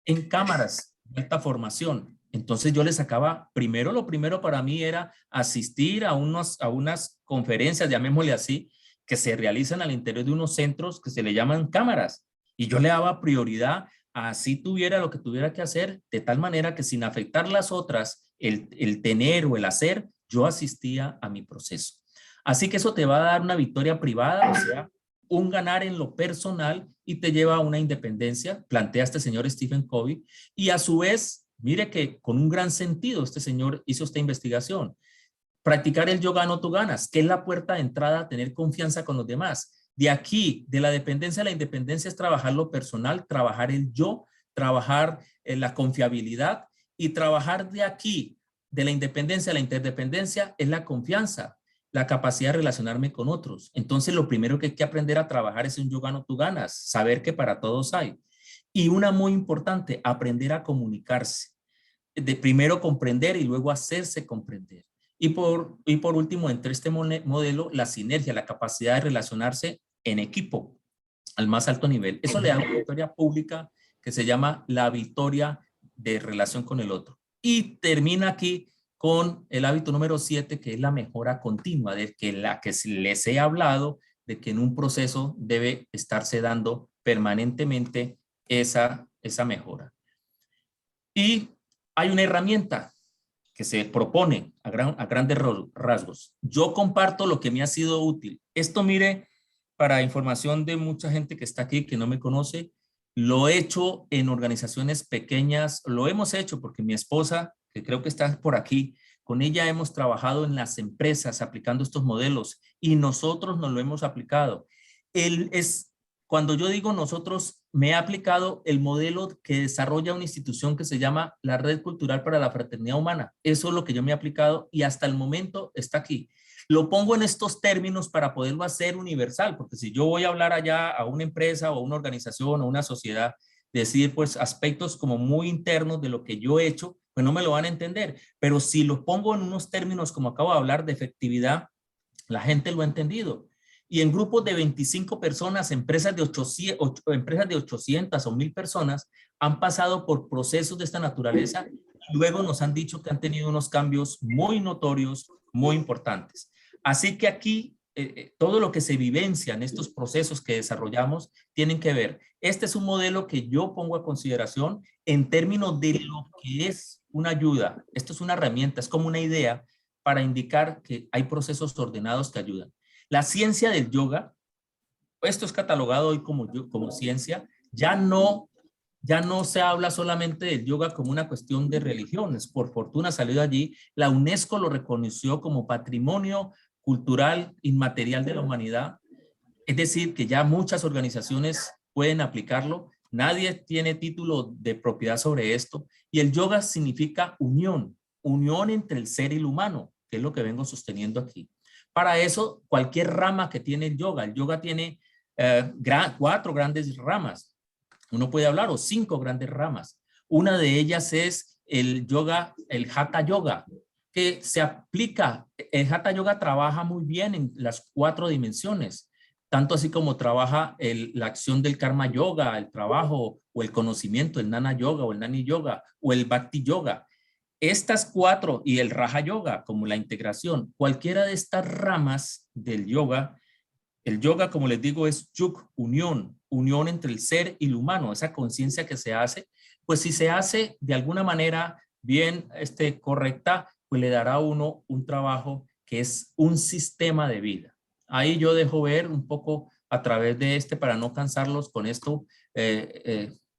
[SPEAKER 2] en cámaras de alta formación. Entonces yo le sacaba, primero lo primero para mí era asistir a unas conferencias, llamémosle así, que se realizan al interior de unos centros que se le llaman cámaras. Y yo le daba prioridad a así tuviera lo que tuviera que hacer, de tal manera que sin afectar las otras, el tener o el hacer, yo asistía a mi proceso. Así que eso te va a dar una victoria privada, o sea, un ganar en lo personal y te lleva a una independencia, plantea este señor Stephen Covey, y a su vez, mire que con un gran sentido este señor hizo esta investigación. Practicar el yo gano, tú ganas, que es la puerta de entrada a tener confianza con los demás. De aquí, de la dependencia a la independencia es trabajar lo personal, trabajar el yo, trabajar la confiabilidad y trabajar de aquí, de la independencia a la interdependencia, es la confianza, la capacidad de relacionarme con otros. Entonces, lo primero que hay que aprender a trabajar es un yo gano, tú ganas, saber que para todos hay. Y una muy importante, aprender a comunicarse. De primero comprender y luego hacerse comprender. Y por último, entre este modelo, la sinergia, la capacidad de relacionarse en equipo al más alto nivel. Eso le da una victoria pública que se llama la victoria de relación con el otro. Y termina aquí con el hábito número 7, que es la mejora continua, de que la que les he hablado, de que en un proceso debe estarse dando permanentemente esa mejora. Y hay una herramienta que se propone a grandes rasgos. Yo comparto lo que me ha sido útil. Esto, mire, para información de mucha gente que está aquí, que no me conoce, lo he hecho en organizaciones pequeñas, lo hemos hecho porque mi esposa, que creo que está por aquí, con ella hemos trabajado en las empresas aplicando estos modelos y nosotros nos lo hemos aplicado. Cuando yo digo nosotros, me he aplicado el modelo que desarrolla una institución que se llama la Red Cultural para la Fraternidad Humana. Eso es lo que yo me he aplicado y hasta el momento está aquí. Lo pongo en estos términos para poderlo hacer universal, porque si yo voy a hablar allá a una empresa o a una organización o una sociedad, decir pues aspectos como muy internos de lo que yo he hecho, pues no me lo van a entender. Pero si lo pongo en unos términos como acabo de hablar de efectividad, la gente lo ha entendido. Y en grupos de 25 personas, empresas de 800 o 1000 personas han pasado por procesos de esta naturaleza y luego nos han dicho que han tenido unos cambios muy notorios, muy importantes. Así que aquí todo lo que se vivencia en estos procesos que desarrollamos tienen que ver. Este es un modelo que yo pongo a consideración en términos de lo que es una ayuda. Esto es una herramienta, es como una idea para indicar que hay procesos ordenados que ayudan. La ciencia del yoga, esto es catalogado hoy como ciencia, ya no se habla solamente del yoga como una cuestión de religiones. Por fortuna salió de allí, la UNESCO lo reconoció como patrimonio cultural inmaterial de la humanidad. Es decir, que ya muchas organizaciones pueden aplicarlo. Nadie tiene título de propiedad sobre esto. Y el yoga significa unión entre el ser y el humano, que es lo que vengo sosteniendo aquí. Para eso, cualquier rama que tiene el yoga tiene 4 grandes ramas. Uno puede hablar, o 5 grandes ramas. Una de ellas es el yoga, el hatha yoga, que se aplica, el hatha yoga trabaja muy bien en las 4 dimensiones, tanto así como trabaja la acción del karma yoga, el trabajo o el conocimiento, el jnana yoga o el nani yoga o el bhakti yoga. Estas 4 y el Raja Yoga como la integración, cualquiera de estas ramas del yoga, el yoga, como les digo, es yug, unión entre el ser y el humano, esa conciencia que se hace, pues si se hace de alguna manera bien correcta, pues le dará a uno un trabajo que es un sistema de vida. Ahí yo dejo ver un poco a través de para no cansarlos con esto,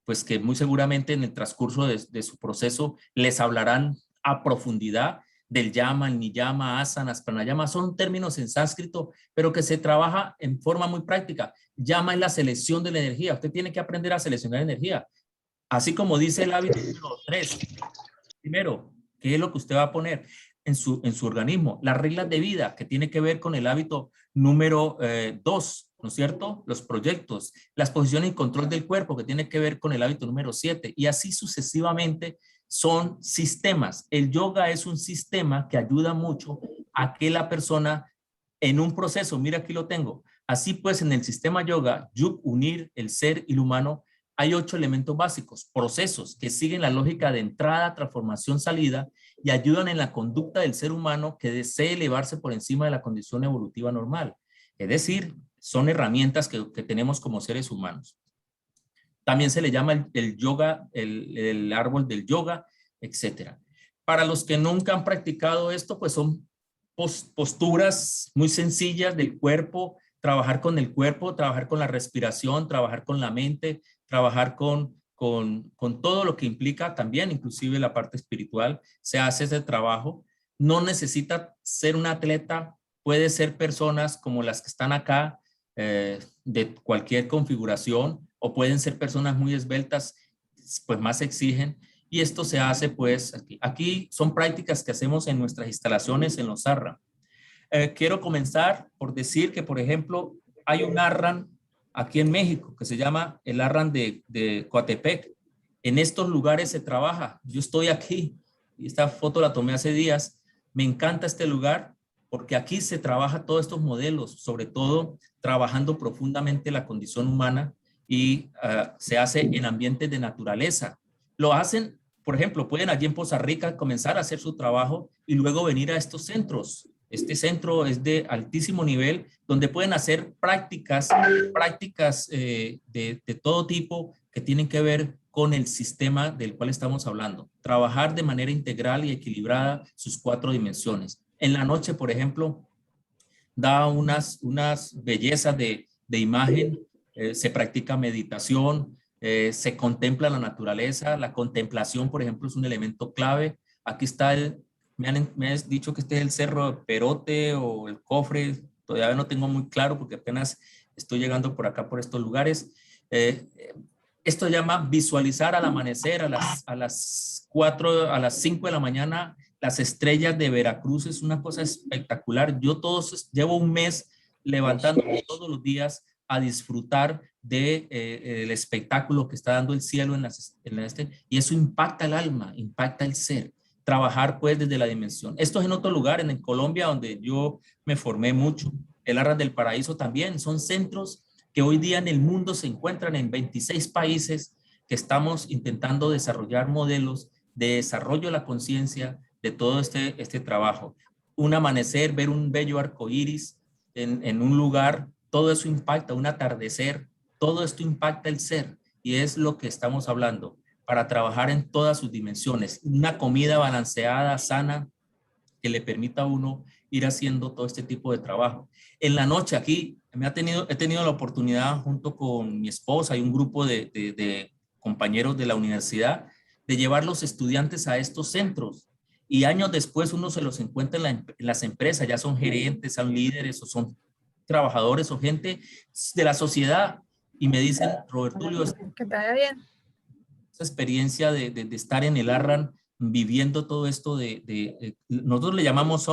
[SPEAKER 2] pues que muy seguramente en el transcurso de su proceso les hablarán a profundidad del yama, el niyama, asanas, pranayama. Son términos en sánscrito, pero que se trabaja en forma muy práctica. Yama es la selección de la energía. Usted tiene que aprender a seleccionar energía. Así como dice el hábito número 3, Primero, ¿qué es lo que usted va a poner en su organismo? Las reglas de vida, que tiene que ver con el hábito número 2, ¿no es cierto? Los proyectos, las posiciones y control del cuerpo, que tiene que ver con el hábito número 7, y así sucesivamente. Son sistemas. El yoga es un sistema que ayuda mucho a que la persona en un proceso, mira aquí lo tengo, así pues en el sistema yoga, unir el ser y lo humano, hay 8 elementos básicos, procesos que siguen la lógica de entrada, transformación, salida y ayudan en la conducta del ser humano que desee elevarse por encima de la condición evolutiva normal. Es decir, son herramientas que tenemos como seres humanos. También se le llama el yoga, el árbol del yoga, etcétera. Para los que nunca han practicado esto, pues son posturas muy sencillas del cuerpo, trabajar con el cuerpo, trabajar con la respiración, trabajar con la mente, trabajar con todo lo que implica también, inclusive la parte espiritual, se hace ese trabajo. No necesita ser un atleta, puede ser personas como las que están acá, de cualquier configuración, o pueden ser personas muy esbeltas, pues más exigen. Y esto se hace pues aquí son prácticas que hacemos en nuestras instalaciones en los ARRA. Quiero comenzar por decir que, por ejemplo, hay un ARRAN aquí en México que se llama el ARRAN de Coatepec. En estos lugares se trabaja. Yo estoy aquí y esta foto la tomé hace días. Me encanta este lugar porque aquí se trabaja todos estos modelos, sobre todo trabajando profundamente la condición humana y se hace en ambientes de naturaleza. Lo hacen, por ejemplo, pueden allí en Poza Rica comenzar a hacer su trabajo y luego venir a estos centros. Este centro es de altísimo nivel, donde pueden hacer prácticas de todo tipo que tienen que ver con el sistema del cual estamos hablando. Trabajar de manera integral y equilibrada sus 4 dimensiones. En la noche, por ejemplo, da unas bellezas de imagen, se practica meditación, se contempla la naturaleza. La contemplación, por ejemplo, es un elemento clave. Aquí está me han dicho que este es el Cerro de Perote o el Cofre, todavía no tengo muy claro porque apenas estoy llegando por acá, por estos lugares. Esto llama visualizar al amanecer a las 5 de la mañana, las estrellas de Veracruz. Es una cosa espectacular. Yo llevo un mes levantándome todos los días a disfrutar el espectáculo que está dando el cielo y eso impacta el alma, impacta el ser. Trabajar pues desde la dimensión. Esto es en otro lugar, en Colombia, donde yo me formé mucho. El Arras del Paraíso también. Son centros que hoy día en el mundo se encuentran en 26 países que estamos intentando desarrollar modelos de desarrollo de la conciencia de todo este trabajo. Un amanecer, ver un bello arco iris en un lugar, todo eso impacta, un atardecer, todo esto impacta el ser y es lo que estamos hablando para trabajar en todas sus dimensiones. Una comida balanceada, sana, que le permita a uno ir haciendo todo este tipo de trabajo. En la noche aquí he tenido la oportunidad junto con mi esposa y un grupo de compañeros de la universidad de llevar los estudiantes a estos centros y años después uno se los encuentra en las empresas, ya son gerentes, son líderes o son trabajadores o gente de la sociedad y me dicen, Robertulio,
[SPEAKER 4] que te vaya bien.
[SPEAKER 2] Esa experiencia de estar en el ARRAN viviendo todo esto nosotros le llamamos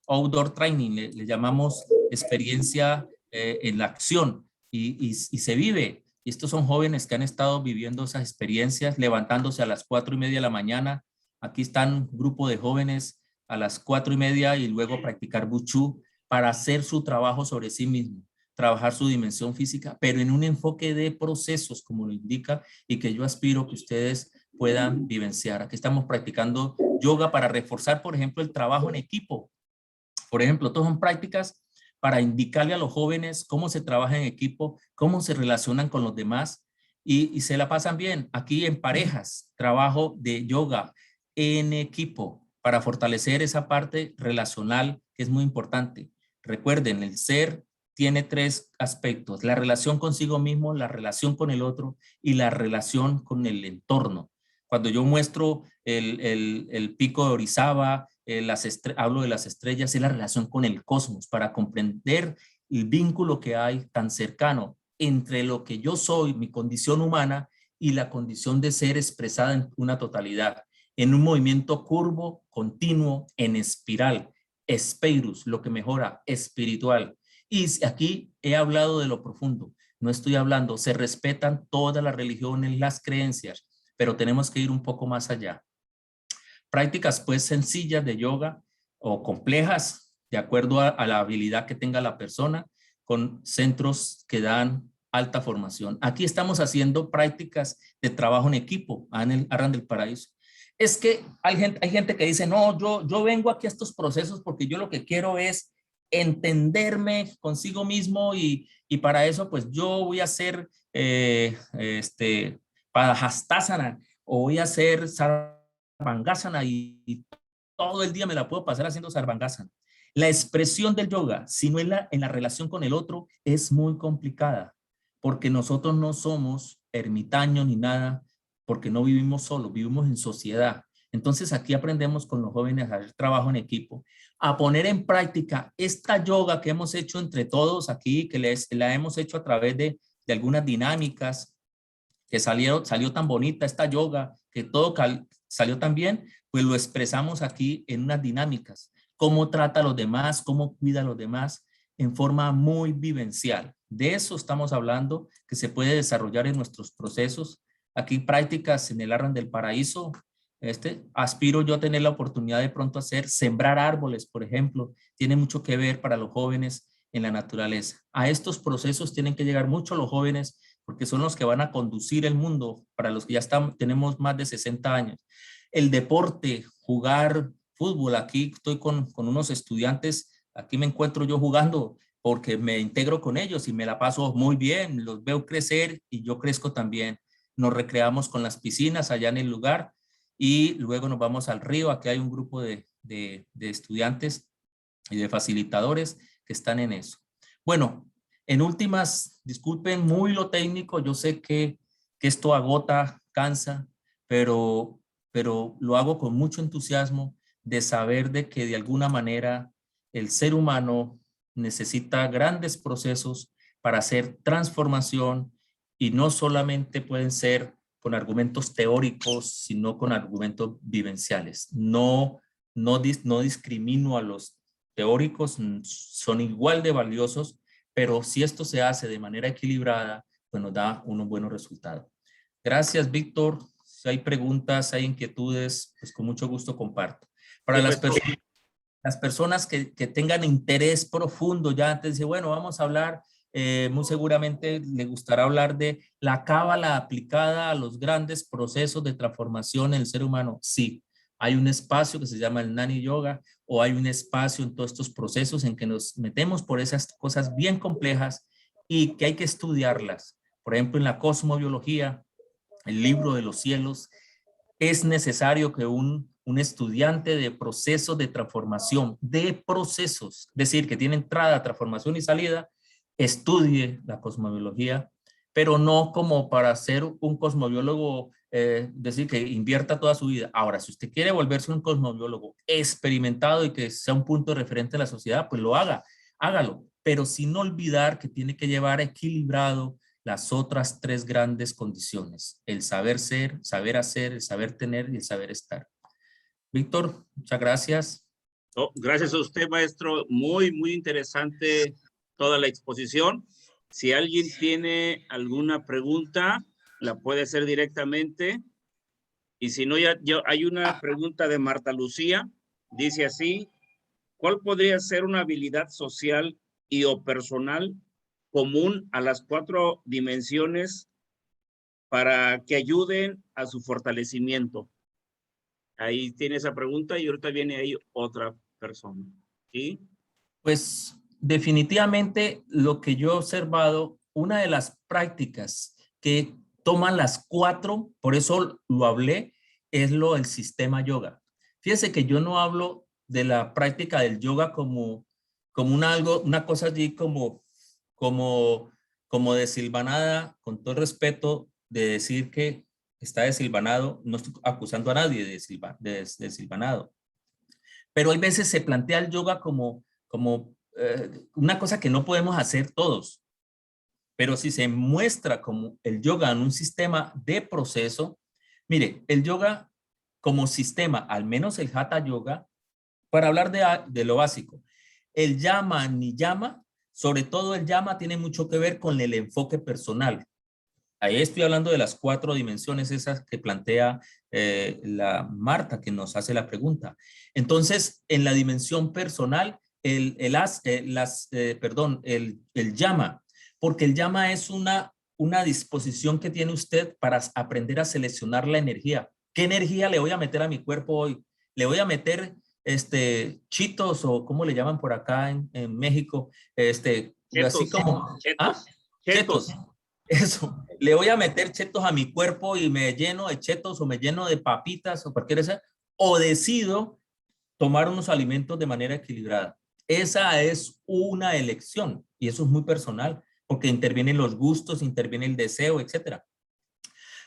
[SPEAKER 2] outdoor training, le llamamos experiencia en la acción y se vive. Y estos son jóvenes que han estado viviendo esas experiencias, levantándose a las 4:30 de la mañana. Aquí están un grupo de jóvenes a las 4:30 y luego practicar Wushu para hacer su trabajo sobre sí mismo, trabajar su dimensión física, pero en un enfoque de procesos, como lo indica, y que yo aspiro que ustedes puedan vivenciar. Aquí estamos practicando yoga para reforzar, por ejemplo, el trabajo en equipo. Por ejemplo, todas son prácticas para indicarle a los jóvenes cómo se trabaja en equipo, cómo se relacionan con los demás y se la pasan bien. Aquí en parejas, trabajo de yoga en equipo para fortalecer esa parte relacional que es muy importante. Recuerden, el ser tiene 3 aspectos: la relación consigo mismo, la relación con el otro y la relación con el entorno. Cuando yo muestro el pico de Orizaba, hablo de las estrellas, es la relación con el cosmos para comprender el vínculo que hay tan cercano entre lo que yo soy, mi condición humana, y la condición de ser expresada en una totalidad. en un movimiento curvo, continuo, en espiral. Spirus, lo que mejora, espiritual. Y aquí he hablado de lo profundo. No estoy hablando, se respetan todas las religiones, las creencias, pero tenemos que ir un poco más allá. Prácticas pues sencillas de yoga o complejas, de acuerdo a la habilidad que tenga la persona, con centros que dan alta formación. Aquí estamos haciendo prácticas de trabajo en equipo, en el Arran del Paraíso. Es que hay gente que dice, no, yo vengo aquí a estos procesos porque yo lo que quiero es entenderme consigo mismo y para eso pues yo voy a hacer Padahastasana o voy a hacer Sarvangasana y todo el día me la puedo pasar haciendo Sarvangasana. La expresión del yoga, si no en la relación con el otro, es muy complicada porque nosotros no somos ermitaños ni nada, porque no vivimos solos, vivimos en sociedad. Entonces aquí aprendemos con los jóvenes a hacer trabajo en equipo, a poner en práctica esta yoga que hemos hecho entre todos aquí, que la hemos hecho a través de algunas dinámicas, que salió tan bonita esta yoga, que todo salió tan bien, pues lo expresamos aquí en unas dinámicas. Cómo trata a los demás, cómo cuida a los demás, en forma muy vivencial. De eso estamos hablando, que se puede desarrollar en nuestros procesos. Aquí prácticas en el Arran del Paraíso. Aspiro yo a tener la oportunidad de pronto hacer, sembrar árboles, por ejemplo. Tiene mucho que ver para los jóvenes en la naturaleza. A estos procesos tienen que llegar mucho los jóvenes porque son los que van a conducir el mundo para los que ya tenemos más de 60 años. El deporte, jugar fútbol. Aquí estoy con unos estudiantes, aquí me encuentro yo jugando porque me integro con ellos y me la paso muy bien, los veo crecer y yo crezco también. Nos recreamos con las piscinas allá en el lugar y luego nos vamos al río. Aquí hay un grupo de estudiantes y de facilitadores que están en eso. Bueno, en últimas, disculpen muy lo técnico, yo sé que esto agota, cansa, pero lo hago con mucho entusiasmo de saber de que de alguna manera el ser humano necesita grandes procesos para hacer transformación y no solamente pueden ser con argumentos teóricos, sino con argumentos vivenciales. No discrimino a los teóricos, son igual de valiosos, pero si esto se hace de manera equilibrada, pues nos da unos buenos resultados. Gracias, Víctor. Si hay preguntas, hay inquietudes, pues con mucho gusto comparto. Para las personas que tengan interés profundo, ya antes de, bueno, vamos a hablar, muy seguramente le gustará hablar de la cábala aplicada a los grandes procesos de transformación en el ser humano. Sí, hay un espacio que se llama el Nani Yoga, o hay un espacio en todos estos procesos en que nos metemos por esas cosas bien complejas y que hay que estudiarlas. Por ejemplo, en la cosmobiología, el libro de los cielos, es necesario que un estudiante de procesos de transformación, de procesos, es decir, que tiene entrada, transformación y salida, estudie la cosmobiología, pero no como para ser un cosmobiólogo, decir que invierta toda su vida. Ahora, si usted quiere volverse un cosmobiólogo experimentado y que sea un punto de referente a la sociedad, pues lo haga, hágalo, pero sin olvidar que tiene que llevar equilibrado las otras tres grandes condiciones: el saber ser, saber hacer, el saber tener y el saber estar. Víctor, muchas gracias.
[SPEAKER 1] Oh, gracias a usted, maestro. Muy, muy interesante toda la exposición. Si alguien tiene alguna pregunta, la puede hacer directamente. Y si no, ya hay una pregunta de Marta Lucía. Dice así: ¿cuál podría ser una habilidad social y o personal común a las 4 dimensiones para que ayuden a su fortalecimiento? Ahí tiene esa pregunta y ahorita viene ahí otra persona. ¿Sí?
[SPEAKER 2] Pues definitivamente lo que yo he observado, una de las prácticas que toman las 4, por eso lo hablé, es lo del sistema yoga. Fíjense que yo no hablo de la práctica del yoga como una cosa allí como desilvanada, con todo el respeto de decir que está desilvanado. No estoy acusando a nadie de desilvanado, pero hay veces se plantea el yoga como una cosa que no podemos hacer todos. Pero si se muestra como el yoga en un sistema de proceso, mire, el yoga como sistema, al menos el Hatha Yoga, para hablar de lo básico. El yama, niyama, sobre todo el yama tiene mucho que ver con el enfoque personal. Ahí estoy hablando de las 4 dimensiones esas que plantea la Marta, que nos hace la pregunta. Entonces, en la dimensión personal, el llama, porque el llama es una disposición que tiene usted para aprender a seleccionar la energía. ¿Qué energía le voy a meter a mi cuerpo hoy? ¿Le voy a meter chitos o cómo le llaman por acá en México? Así como... ¿ah? Chetos. Eso, le voy a meter chetos a mi cuerpo y me lleno de chetos o me lleno de papitas o cualquier cosa, o decido tomar unos alimentos de manera equilibrada. Esa es una elección y eso es muy personal porque intervienen los gustos, interviene el deseo, etcétera.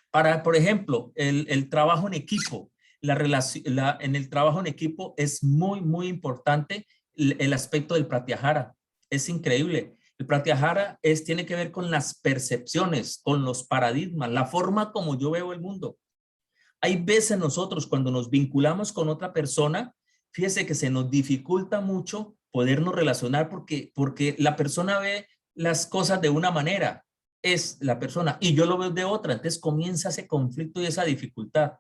[SPEAKER 2] Para, por ejemplo, el trabajo en equipo, en el trabajo en equipo es muy, muy importante el aspecto del pratyahara. Es increíble. El pratyahara tiene que ver con las percepciones, con los paradigmas, la forma como yo veo el mundo. Hay veces nosotros cuando nos vinculamos con otra persona, fíjese que se nos dificulta mucho podernos relacionar porque la persona ve las cosas de una manera, es la persona, y yo lo veo de otra, entonces comienza ese conflicto y esa dificultad.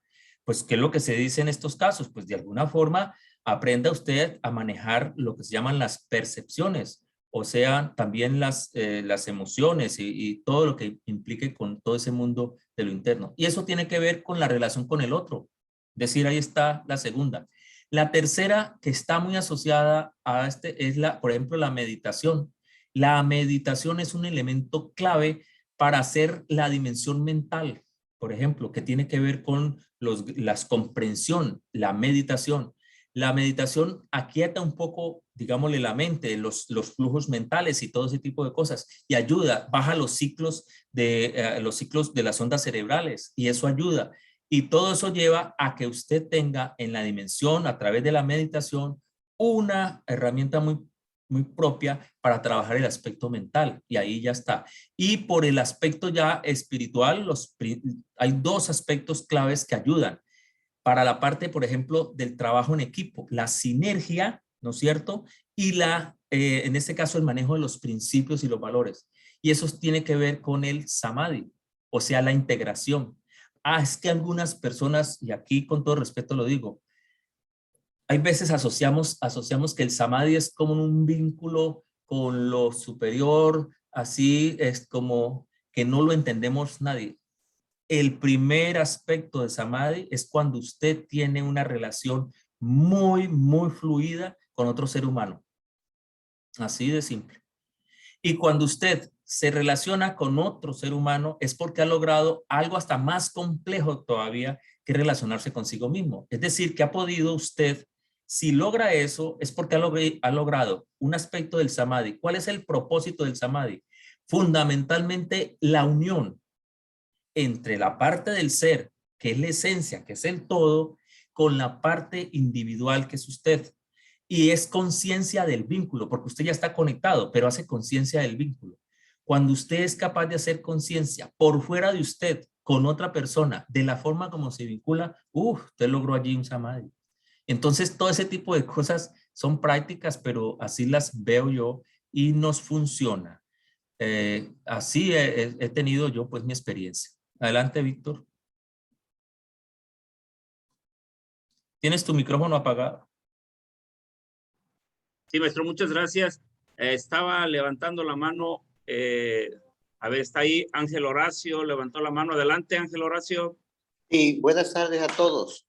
[SPEAKER 2] Pues, ¿qué es lo que se dice en estos casos? Pues de alguna forma aprenda usted a manejar lo que se llaman las percepciones, o sea, también las emociones y todo lo que implique con todo ese mundo de lo interno. Y eso tiene que ver con la relación con el otro. Es decir, ahí está la segunda. La tercera que está muy asociada a es por ejemplo, la meditación. La meditación es un elemento clave para hacer la dimensión mental, por ejemplo, que tiene que ver con las comprensión, la meditación. La meditación aquieta un poco, digámosle, la mente, los flujos mentales y todo ese tipo de cosas y ayuda, baja los ciclos de las ondas cerebrales y eso ayuda. Y todo eso lleva a que usted tenga en la dimensión, a través de la meditación, una herramienta muy propia para trabajar el aspecto mental y ahí ya está. Y por el aspecto ya espiritual, hay 2 aspectos claves que ayudan para la parte, por ejemplo, del trabajo en equipo, la sinergia, ¿no es cierto? Y en este caso, el manejo de los principios y los valores. Y eso tiene que ver con el samadhi, o sea, la integración. Es que algunas personas, y aquí con todo respeto lo digo, hay veces asociamos que el samadhi es como un vínculo con lo superior, así es como que no lo entendemos nadie. El primer aspecto de samadhi es cuando usted tiene una relación muy, muy fluida con otro ser humano. Así de simple. Y cuando usted se relaciona con otro ser humano es porque ha logrado algo hasta más complejo todavía que relacionarse consigo mismo. Es decir, que ha podido usted, si logra eso, es porque ha logrado un aspecto del samadhi. ¿Cuál es el propósito del samadhi? Fundamentalmente la unión entre la parte del ser, que es la esencia, que es el todo, con la parte individual, que es usted. Y es conciencia del vínculo, porque usted ya está conectado, pero hace conciencia del vínculo. Cuando usted es capaz de hacer conciencia por fuera de usted, con otra persona, de la forma como se vincula, usted logró allí un samadhi. Entonces, todo ese tipo de cosas son prácticas, pero así las veo yo y nos funciona. Así he tenido yo pues mi experiencia. Adelante, Víctor. ¿Tienes tu micrófono apagado?
[SPEAKER 1] Sí, maestro, muchas gracias. Estaba levantando la mano. A ver, está ahí Ángel Horacio, levantó la mano. Adelante, Ángel Horacio.
[SPEAKER 4] Sí, buenas tardes a todos.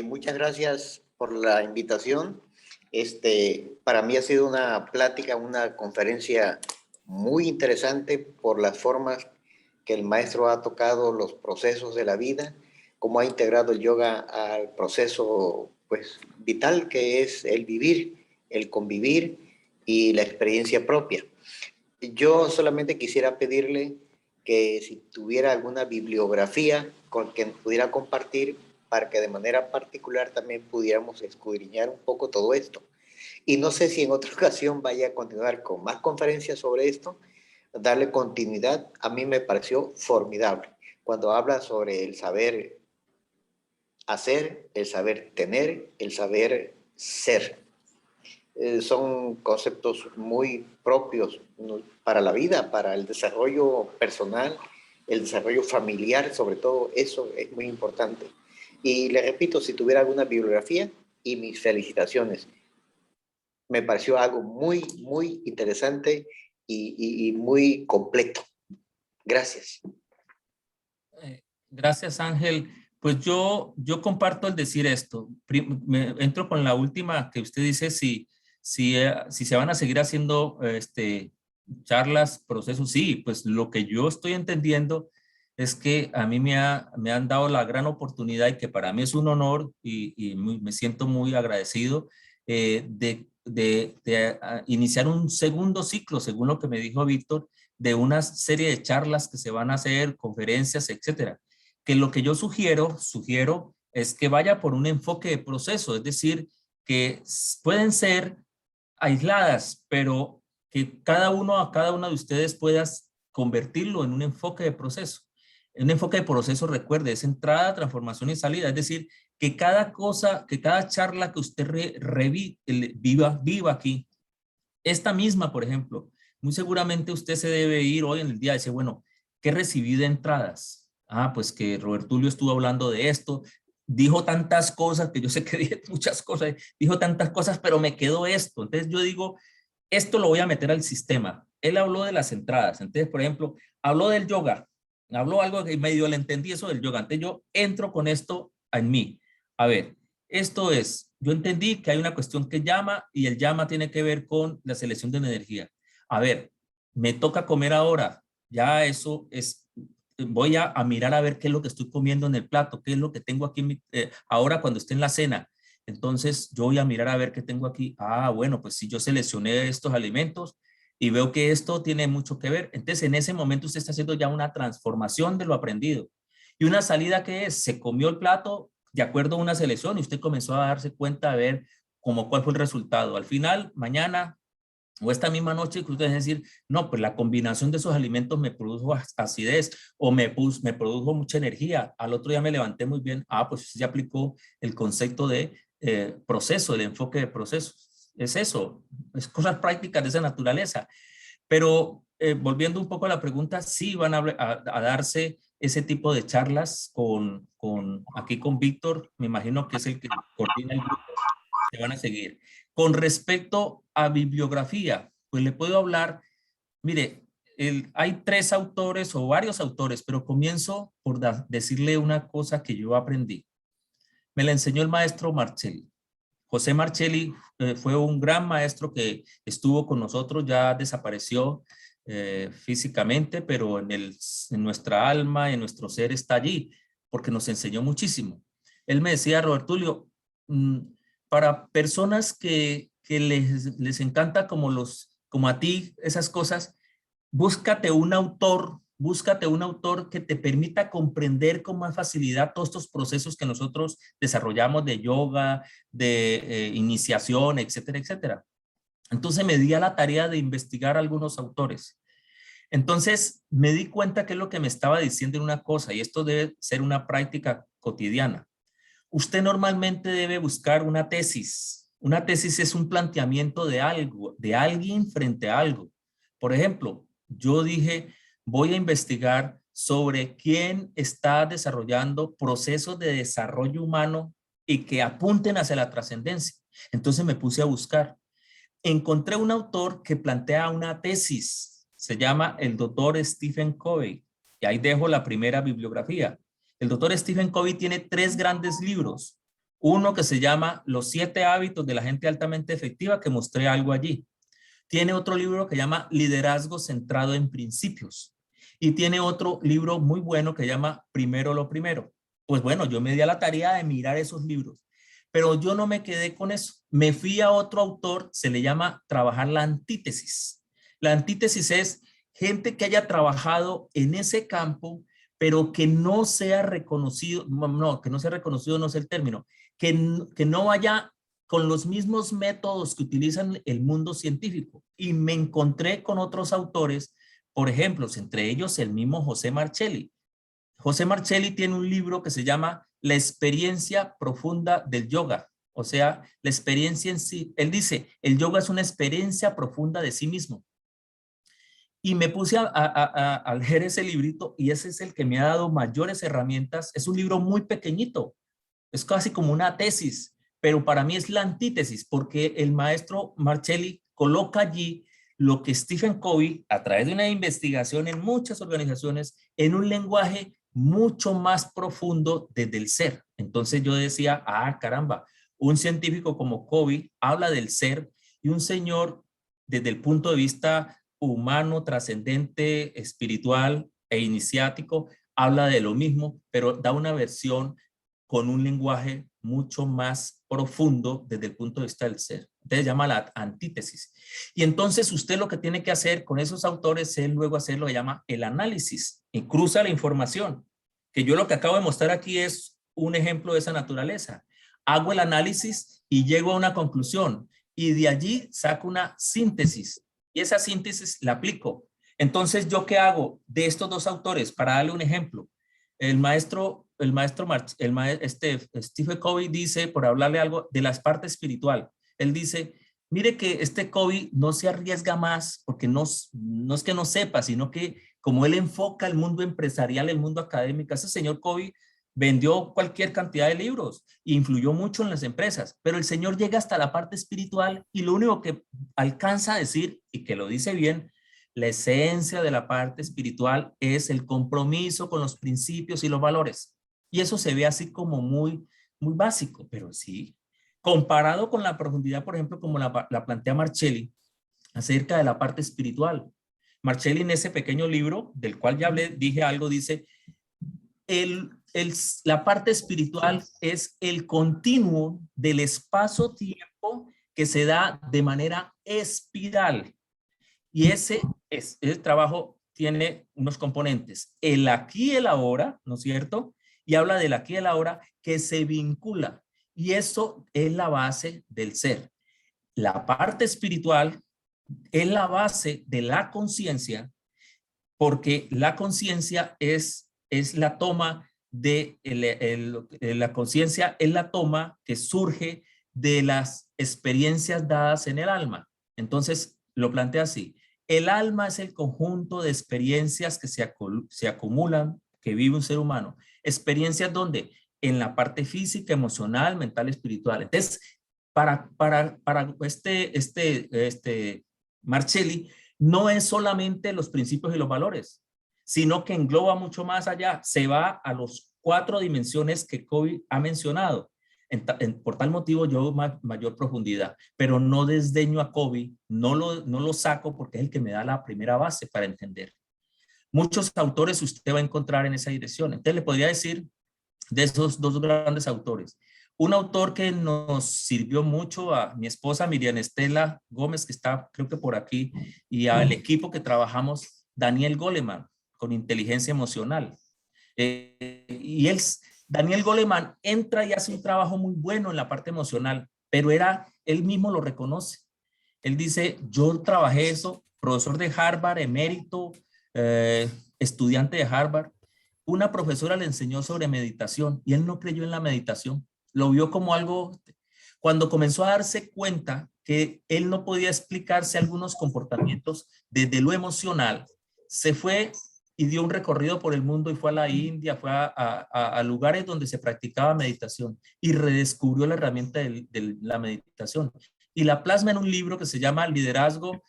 [SPEAKER 4] Muchas gracias por la invitación. Para mí ha sido una plática, una conferencia muy interesante por las formas que el maestro ha tocado los procesos de la vida, cómo ha integrado el yoga al proceso pues, vital que es el vivir, el convivir y la experiencia propia. Yo solamente quisiera pedirle que si tuviera alguna bibliografía con que pudiera compartir para que de manera particular también pudiéramos escudriñar un poco todo esto. Y no sé si en otra ocasión vaya a continuar con más conferencias sobre esto, darle continuidad. A mí me pareció formidable cuando habla sobre el saber hacer, el saber tener, el saber ser. Son conceptos muy propios para la vida, para el desarrollo personal, el desarrollo familiar, sobre todo, eso es muy importante. Y le repito, si tuviera alguna bibliografía, y mis felicitaciones. Me pareció algo muy, muy interesante y muy completo. Gracias.
[SPEAKER 2] Gracias, Ángel. Pues yo comparto el decir esto. Entro con la última que usted dice, si se van a seguir haciendo charlas, procesos. Sí, pues lo que yo estoy entendiendo es que a mí me han dado la gran oportunidad y que para mí es un honor y me siento muy agradecido de iniciar un segundo ciclo, según lo que me dijo Víctor, de una serie de charlas que se van a hacer, conferencias, etcétera. Que lo que yo sugiero es que vaya por un enfoque de proceso, es decir, que pueden ser aisladas, pero que cada una de ustedes puedas convertirlo en un enfoque de proceso. Un enfoque de proceso, recuerde, es entrada, transformación y salida, es decir, que cada cosa, que cada charla que usted viva aquí, esta misma, por ejemplo, muy seguramente usted se debe ir hoy en el día y decir, bueno, ¿qué recibí de entradas? Ah, pues que Robertulio estuvo hablando de esto, dijo tantas cosas, que yo sé que dije muchas cosas, dijo tantas cosas, pero me quedó esto. Entonces yo digo, esto lo voy a meter al sistema. Él habló de las entradas. Entonces, por ejemplo, habló del yoga. Habló algo que medio le entendí eso del yoga. Entonces yo entro con esto en mí. A ver, esto es, yo entendí que hay una cuestión que llama y el llama tiene que ver con la selección de energía. A ver, me toca comer ahora. Ya eso es, voy a mirar a ver qué es lo que estoy comiendo en el plato, qué es lo que tengo aquí ahora cuando esté en la cena. Entonces yo voy a mirar a ver qué tengo aquí. Ah, bueno, pues si yo seleccioné estos alimentos y veo que esto tiene mucho que ver, entonces en ese momento usted está haciendo ya una transformación de lo aprendido. Y una salida que es, se comió el plato de acuerdo a una selección y usted comenzó a darse cuenta de ver cuál fue el resultado. Al final, mañana o esta misma noche, que usted es decir, no, pues la combinación de esos alimentos me produjo acidez o me produjo mucha energía. Al otro día me levanté muy bien. Ah, pues ya aplicó el concepto de proceso, el enfoque de procesos. Es eso, es cosas prácticas de esa naturaleza. Pero volviendo un poco a la pregunta, sí van a darse ese tipo de charlas aquí con Víctor, me imagino que es el que coordina el grupo, que van a seguir. Con respecto a bibliografía, pues le puedo hablar, mire, hay 3 autores o varios autores, pero comienzo por decirle una cosa que yo aprendí. Me la enseñó el maestro Marcelli. José Marcelli fue un gran maestro que estuvo con nosotros, ya desapareció físicamente, pero en nuestra alma, en nuestro ser está allí, porque nos enseñó muchísimo. Él me decía, Robertulio, para personas que les encanta como a ti esas cosas, búscate un autor que te permita comprender con más facilidad todos estos procesos que nosotros desarrollamos de yoga, de iniciación, etcétera, etcétera. Entonces me di a la tarea de investigar algunos autores. Entonces me di cuenta que es lo que me estaba diciendo en una cosa, y esto debe ser una práctica cotidiana. Usted normalmente debe buscar una tesis. Una tesis es un planteamiento de algo, de alguien frente a algo. Por ejemplo, yo dije, voy a investigar sobre quién está desarrollando procesos de desarrollo humano y que apunten hacia la trascendencia. Entonces me puse a buscar. Encontré un autor que plantea una tesis. Se llama el doctor Stephen Covey. Y ahí dejo la primera bibliografía. El doctor Stephen Covey tiene 3 grandes libros. Uno que se llama Los 7 hábitos de la gente altamente efectiva, que mostré algo allí. Tiene otro libro que llama Liderazgo centrado en principios. Y tiene otro libro muy bueno que llama Primero lo primero. Pues bueno, yo me di a la tarea de mirar esos libros. Pero yo no me quedé con eso. Me fui a otro autor, se le llama trabajar la antítesis. La antítesis es gente que haya trabajado en ese campo, pero que no sea reconocido, no, que no sea reconocido no es el término, que no vaya con los mismos métodos que utilizan el mundo científico. Y me encontré con otros autores, por ejemplo, entre ellos el mismo José Marcelli. José Marcelli tiene un libro que se llama la experiencia profunda del yoga, o sea, la experiencia en sí. Él dice, el yoga es una experiencia profunda de sí mismo. Y me puse a leer ese librito y ese es el que me ha dado mayores herramientas. Es un libro muy pequeñito, es casi como una tesis, pero para mí es la antítesis porque el maestro Marcelli coloca allí lo que Stephen Covey, a través de una investigación en muchas organizaciones, en un lenguaje mucho más profundo desde el ser. Entonces yo decía, caramba, un científico como Covey habla del ser y un señor desde el punto de vista humano, trascendente, espiritual e iniciático, habla de lo mismo, pero da una versión con un lenguaje mucho más profundo desde el punto de vista del ser. Entonces llama la antítesis. Y entonces usted lo que tiene que hacer con esos autores es luego hacer lo que llama el análisis y cruza la información. Que yo lo que acabo de mostrar aquí es un ejemplo de esa naturaleza. Hago el análisis y llego a una conclusión y de allí saco una síntesis y esa síntesis la aplico. Entonces, ¿yo qué hago de estos dos autores? Para darle un ejemplo, Stephen Covey dice, por hablarle algo de la parte espiritual, él dice, mire que este Covey no se arriesga más porque no es que no sepa, sino que como él enfoca el mundo empresarial, el mundo académico, ese señor Covey vendió cualquier cantidad de libros e influyó mucho en las empresas, pero el señor llega hasta la parte espiritual y lo único que alcanza a decir, y que lo dice bien, la esencia de la parte espiritual es el compromiso con los principios y los valores. Y eso se ve así como muy básico, pero sí, comparado con la profundidad, por ejemplo, como la plantea Marcelli, acerca de la parte espiritual. Marcelli en ese pequeño libro, del cual ya hablé, dije algo, dice, la parte espiritual es el continuo del espacio-tiempo que se da de manera espiral. Y ese trabajo tiene unos componentes, el aquí y el ahora, ¿no es cierto? Y habla del aquí y el ahora que se vincula. Y eso es la base del ser. La parte espiritual es la base de la conciencia, porque la conciencia es la toma de la conciencia, es la toma que surge de las experiencias dadas en el alma. Entonces, lo plantea así. El alma es el conjunto de experiencias que se acumulan, que vive un ser humano. Experiencias donde en la parte física, emocional, mental, espiritual. Entonces, para Marcelli, no es solamente los principios y los valores, sino que engloba mucho más allá. Se va a las 4 dimensiones que Covey ha mencionado. Por tal motivo yo mayor profundidad, pero no desdeño a Covey, no lo saco porque es el que me da la primera base para entender. Muchos autores usted va a encontrar en esa dirección. Entonces le podría decir de esos dos grandes autores. Un autor que nos sirvió mucho a mi esposa Miriam Estela Gómez, que está creo que por aquí, y al equipo que trabajamos, Daniel Goleman, con inteligencia emocional. Daniel Goleman entra y hace un trabajo muy bueno en la parte emocional, pero él mismo lo reconoce. Él dice, yo trabajé eso, profesor de Harvard, emérito, estudiante de Harvard. Una profesora le enseñó sobre meditación y él no creyó en la meditación. Lo vio como algo, cuando comenzó a darse cuenta que él no podía explicarse algunos comportamientos desde lo emocional, se fue y dio un recorrido por el mundo y fue a la India, fue a lugares donde se practicaba meditación y redescubrió la herramienta de la meditación. Y la plasma en un libro que se llama Liderazgo,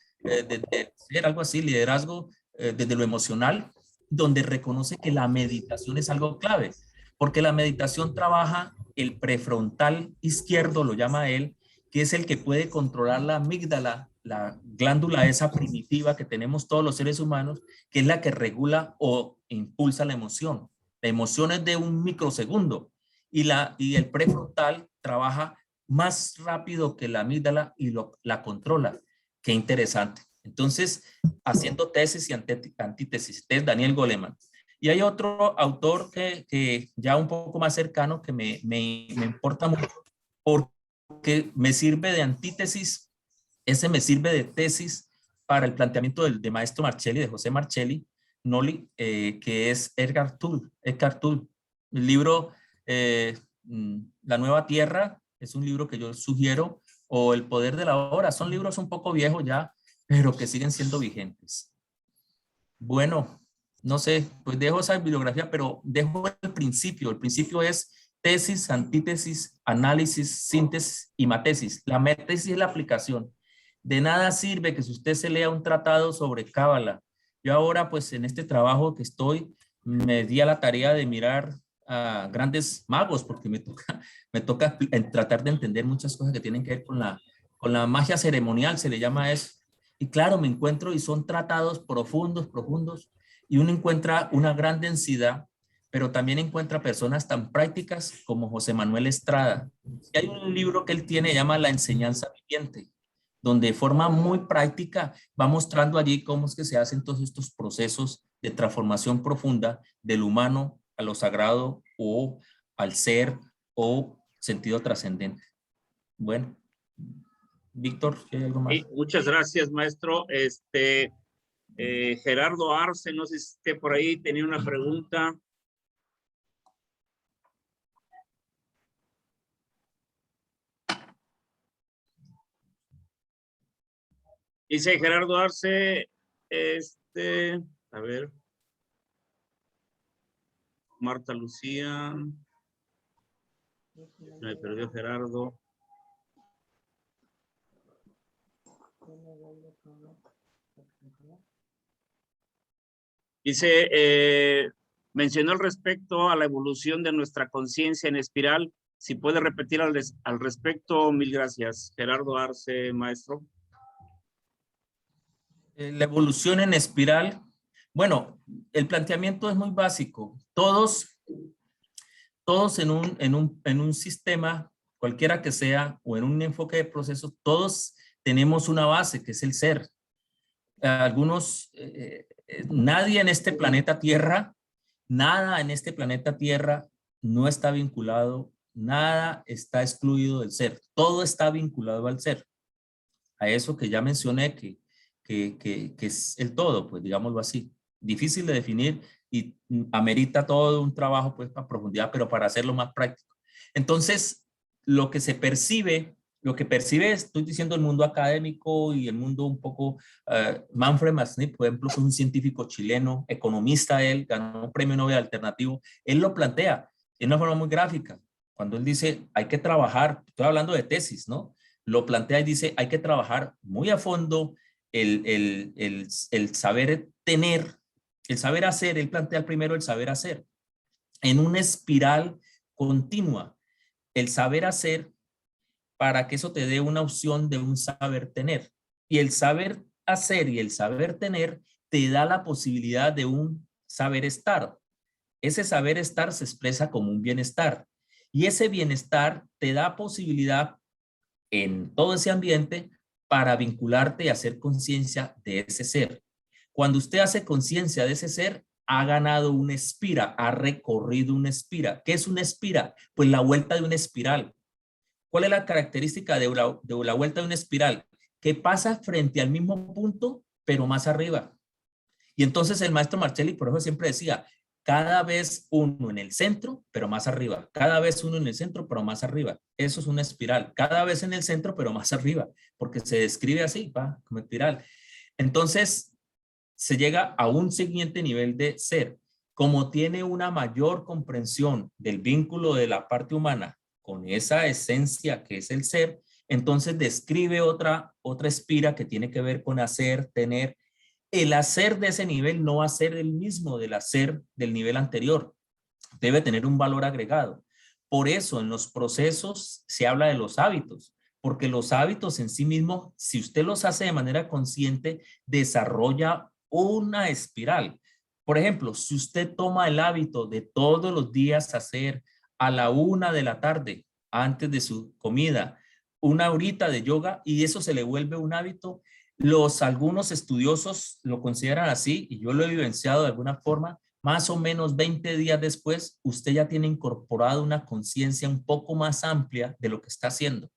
[SPEAKER 2] algo así, Liderazgo desde lo emocional, donde reconoce que la meditación es algo clave, porque la meditación trabaja el prefrontal izquierdo, lo llama él, que es el que puede controlar la amígdala, la glándula esa primitiva que tenemos todos los seres humanos, que es la que regula o impulsa la emoción. La emoción es de un microsegundo y el prefrontal trabaja más rápido que la amígdala y la controla. Qué interesante. Entonces, haciendo tesis y antítesis, es Daniel Goleman. Y hay otro autor que ya un poco más cercano que me importa mucho porque me sirve de antítesis, ese me sirve de tesis para el planteamiento de maestro Marcelli, de José Marcelli Noli, que es Eckhart Tolle. El libro La Nueva Tierra es un libro que yo sugiero, o El Poder de la Hora. Son libros un poco viejos ya, pero que siguen siendo vigentes. Bueno, no sé, pues dejo esa bibliografía, pero dejo el principio. El principio es tesis, antítesis, análisis, síntesis y matesis. La matesis es la aplicación. De nada sirve que si usted se lea un tratado sobre cábala. Yo ahora, pues en este trabajo que estoy, me di a la tarea de mirar a grandes magos, porque me toca tratar de entender muchas cosas que tienen que ver con la magia ceremonial, se le llama eso. Y claro, me encuentro y son tratados profundos, profundos, y uno encuentra una gran densidad, pero también encuentra personas tan prácticas como José Manuel Estrada. Y hay un libro que él tiene, llama La Enseñanza Viviente, donde de forma muy práctica va mostrando allí cómo es que se hacen todos estos procesos de transformación profunda del humano a lo sagrado o al ser o sentido trascendente. Bueno, Víctor, ¿hay algo más?
[SPEAKER 1] Muchas gracias, maestro. Gerardo Arce, no sé si esté por ahí, tenía una pregunta. Dice Gerardo Arce, a ver. Marta Lucía. Me perdió Gerardo. Dice, mencionó al respecto a la evolución de nuestra conciencia en espiral. Si puede repetir al respecto, mil gracias. Gerardo Arce, maestro.
[SPEAKER 2] La evolución en espiral. Bueno, el planteamiento es muy básico. Todos en un sistema, cualquiera que sea, o en un enfoque de procesos, todos tenemos una base que es el ser. Nadie en este planeta Tierra, nada en este planeta Tierra no está vinculado, nada está excluido del ser. Todo está vinculado al ser. A eso que ya mencioné que es el todo, pues digámoslo así. Difícil de definir y amerita todo un trabajo pues para profundidad, pero para hacerlo más práctico. Entonces, lo que percibe, estoy diciendo el mundo académico y el mundo un poco, Manfred Masnick, por ejemplo, fue un científico chileno, economista, él ganó un premio Nobel alternativo, él lo plantea de una forma muy gráfica, cuando él dice, hay que trabajar, estoy hablando de tesis, ¿no? Lo plantea y dice, hay que trabajar muy a fondo el saber tener, el saber hacer. Él plantea primero el saber hacer en una espiral continua, el saber hacer para que eso te dé una opción de un saber tener. Y el saber hacer y el saber tener te da la posibilidad de un saber estar. Ese saber estar se expresa como un bienestar. Y ese bienestar te da posibilidad en todo ese ambiente para vincularte y hacer conciencia de ese ser. Cuando usted hace conciencia de ese ser, ha ganado una espira, ha recorrido una espira. ¿Qué es una espira? Pues la vuelta de una espiral. ¿Cuál es la característica de la vuelta de una espiral? Que pasa frente al mismo punto, pero más arriba. Y entonces el maestro Marcelli, por eso siempre decía, cada vez uno en el centro, pero más arriba. Cada vez uno en el centro, pero más arriba. Eso es una espiral. Cada vez en el centro, pero más arriba, porque se describe así, va, como espiral. Entonces, se llega a un siguiente nivel de ser. Como tiene una mayor comprensión del vínculo de la parte humana con esa esencia que es el ser, entonces describe otra espira que tiene que ver con hacer, tener. El hacer de ese nivel no va a ser el mismo del hacer del nivel anterior. Debe tener un valor agregado. Por eso en los procesos se habla de los hábitos, porque los hábitos en sí mismos, si usted los hace de manera consciente, desarrolla una espiral. Por ejemplo, si usted toma el hábito de todos los días hacer a la 1 de la tarde, antes de su comida, una horita de yoga, y eso se le vuelve un hábito, algunos estudiosos lo consideran así, y yo lo he vivenciado de alguna forma, más o menos 20 días después, usted ya tiene incorporado una conciencia un poco más amplia de lo que está haciendo.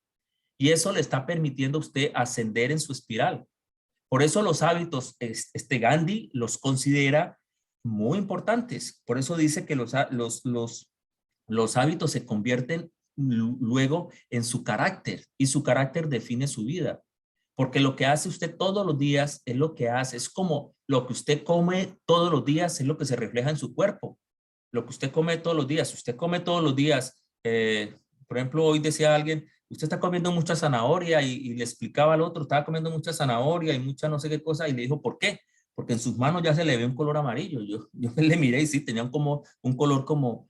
[SPEAKER 2] Y eso le está permitiendo a usted ascender en su espiral. Por eso los hábitos, Gandhi los considera muy importantes. Por eso dice que los Los hábitos se convierten luego en su carácter y su carácter define su vida. Porque lo que hace usted todos los días es lo que hace. Es como lo que usted come todos los días es lo que se refleja en su cuerpo. Lo que usted come todos los días. Si usted come todos los días, por ejemplo, hoy decía alguien, usted está comiendo mucha zanahoria y le explicaba al otro, estaba comiendo mucha zanahoria y mucha no sé qué cosa y le dijo, ¿por qué? Porque en sus manos ya se le ve un color amarillo. Yo le miré y sí, tenían como un color como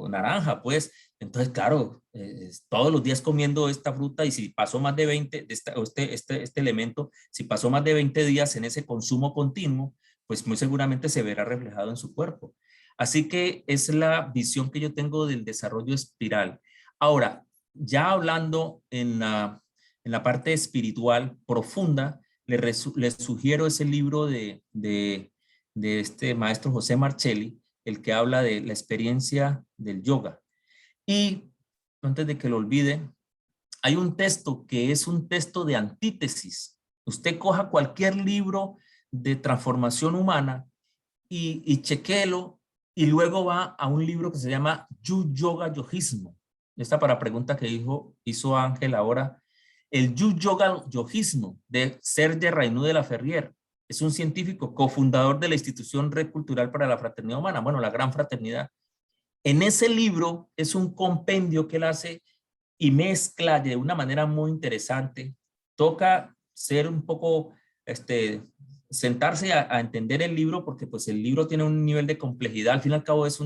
[SPEAKER 2] naranja, pues. Entonces, claro, todos los días comiendo esta fruta y si pasó más de 20, este elemento, si pasó más de 20 días en ese consumo continuo, pues muy seguramente se verá reflejado en su cuerpo. Así que es la visión que yo tengo del desarrollo espiral. Ahora, ya hablando en la parte espiritual profunda, les sugiero ese libro de este maestro José Marcelli, el que habla de la experiencia del yoga. Y antes de que lo olvide, hay un texto que es un texto de antítesis. Usted coja cualquier libro de transformación humana y chequéelo y luego va a un libro que se llama Yoga Yogismo. Esta para pregunta que hizo Ángel ahora. El Yoga Yogismo de Serge Raynaud de la Ferrière. Es un científico cofundador de la Institución Red Cultural para la Fraternidad Humana, bueno, la Gran Fraternidad. En ese libro es un compendio que él hace y mezcla de una manera muy interesante. Toca ser un poco, sentarse a entender el libro porque pues el libro tiene un nivel de complejidad. Al fin y al cabo es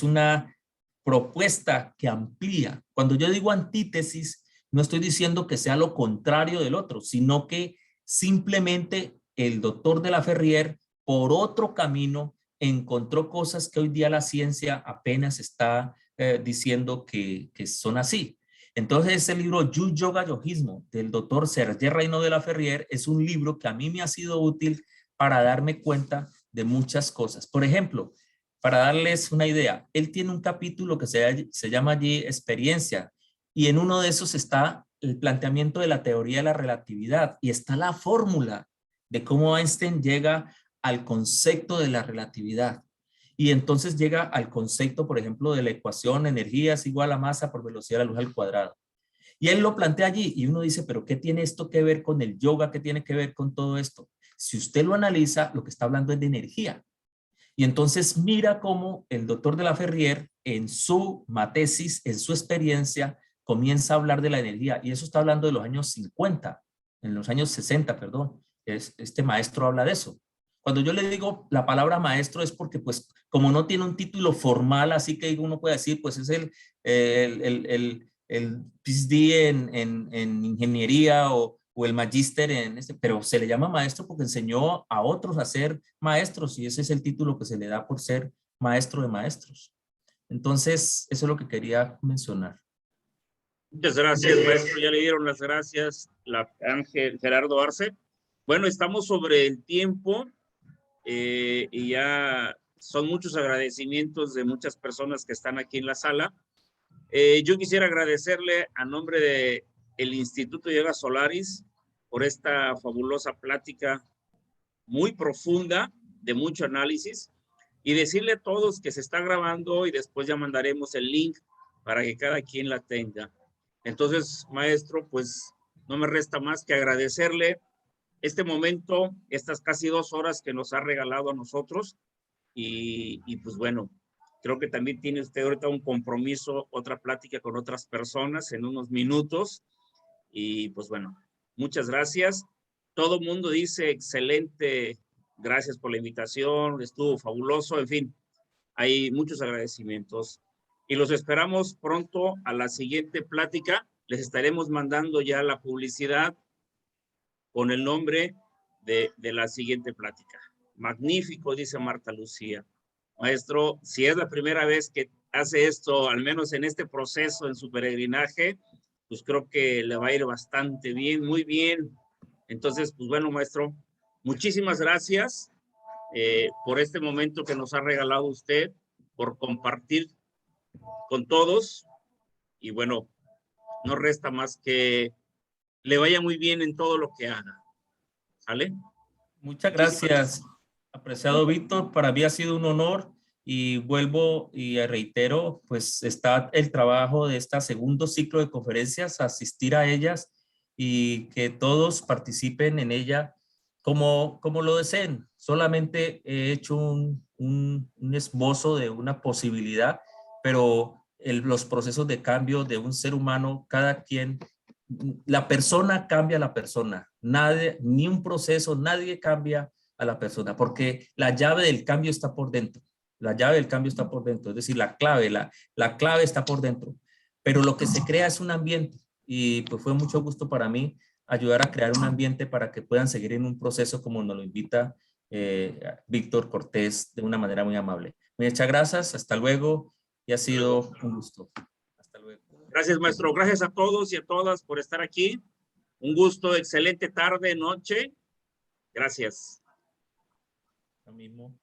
[SPEAKER 2] una propuesta que amplía. Cuando yo digo antítesis, no estoy diciendo que sea lo contrario del otro, sino que simplemente el doctor de la Ferrière, por otro camino, encontró cosas que hoy día la ciencia apenas está diciendo que son así. Entonces ese libro Yoga Yogismo del doctor Serge Raynaud de la Ferrière es un libro que a mí me ha sido útil para darme cuenta de muchas cosas. Por ejemplo, para darles una idea, él tiene un capítulo que se llama allí Experiencia y en uno de esos está el planteamiento de la teoría de la relatividad y está la fórmula de cómo Einstein llega al concepto de la relatividad. Y entonces llega al concepto, por ejemplo, de la ecuación energía es igual a masa por velocidad de la luz al cuadrado. Y él lo plantea allí y uno dice, pero ¿qué tiene esto que ver con el yoga? ¿Qué tiene que ver con todo esto? Si usted lo analiza, lo que está hablando es de energía. Y entonces mira cómo el doctor de la Ferrière en su tesis, en su experiencia, comienza a hablar de la energía. Y eso está hablando de los años 50, en los años 60, perdón. Este maestro habla de eso. Cuando yo le digo la palabra maestro es porque, pues, como no tiene un título formal, así que uno puede decir, pues es el PhD en ingeniería o el magíster pero se le llama maestro porque enseñó a otros a ser maestros y ese es el título que se le da por ser maestro de maestros. Entonces, eso es lo que quería mencionar.
[SPEAKER 1] Muchas gracias, maestro. Ya le dieron las gracias Ángel Gerardo Arce. Bueno, estamos sobre el tiempo y ya son muchos agradecimientos de muchas personas que están aquí en la sala. Yo quisiera agradecerle a nombre de el Instituto Yoga Solaris por esta fabulosa plática muy profunda, de mucho análisis, y decirle a todos que se está grabando y después ya mandaremos el link para que cada quien la tenga. Entonces, maestro, pues no me resta más que agradecerle este momento, estas casi 2 horas que nos ha regalado a nosotros, y pues bueno, creo que también tiene usted ahorita un compromiso, otra plática con otras personas en unos minutos. Y pues bueno, muchas gracias. Todo el mundo dice excelente, gracias por la invitación, estuvo fabuloso, en fin, hay muchos agradecimientos. Y los esperamos pronto a la siguiente plática. Les estaremos mandando ya la publicidad con el nombre de la siguiente plática. Magnífico, dice Marta Lucía. Maestro, si es la primera vez que hace esto, al menos en este proceso, en su peregrinaje, pues creo que le va a ir bastante bien, muy bien. Entonces, pues bueno, maestro, muchísimas gracias por este momento que nos ha regalado usted, por compartir con todos. Y bueno, no resta más que le vaya muy bien en todo lo que haga. ¿Sale?
[SPEAKER 2] Muchas gracias, apreciado Víctor. Para mí ha sido un honor Y vuelvo y reitero, pues está el trabajo de este segundo ciclo de conferencias, asistir a ellas y que todos participen en ella como lo deseen. Solamente he hecho un esbozo de una posibilidad, pero los procesos de cambio de un ser humano, cada quien, la persona cambia a la persona. Nadie, ni un proceso, nadie cambia a la persona, porque la llave del cambio está por dentro. La llave del cambio está por dentro, es decir, la clave está por dentro. Pero lo que se crea es un ambiente y pues fue mucho gusto para mí ayudar a crear un ambiente para que puedan seguir en un proceso como nos lo invita Víctor Cortés de una manera muy amable. Muchas gracias, hasta luego y ha sido un gusto. Hasta luego.
[SPEAKER 1] Gracias, maestro. Gracias a todos y a todas por estar aquí. Un gusto, excelente tarde, noche. Gracias.
[SPEAKER 2] Lo mismo.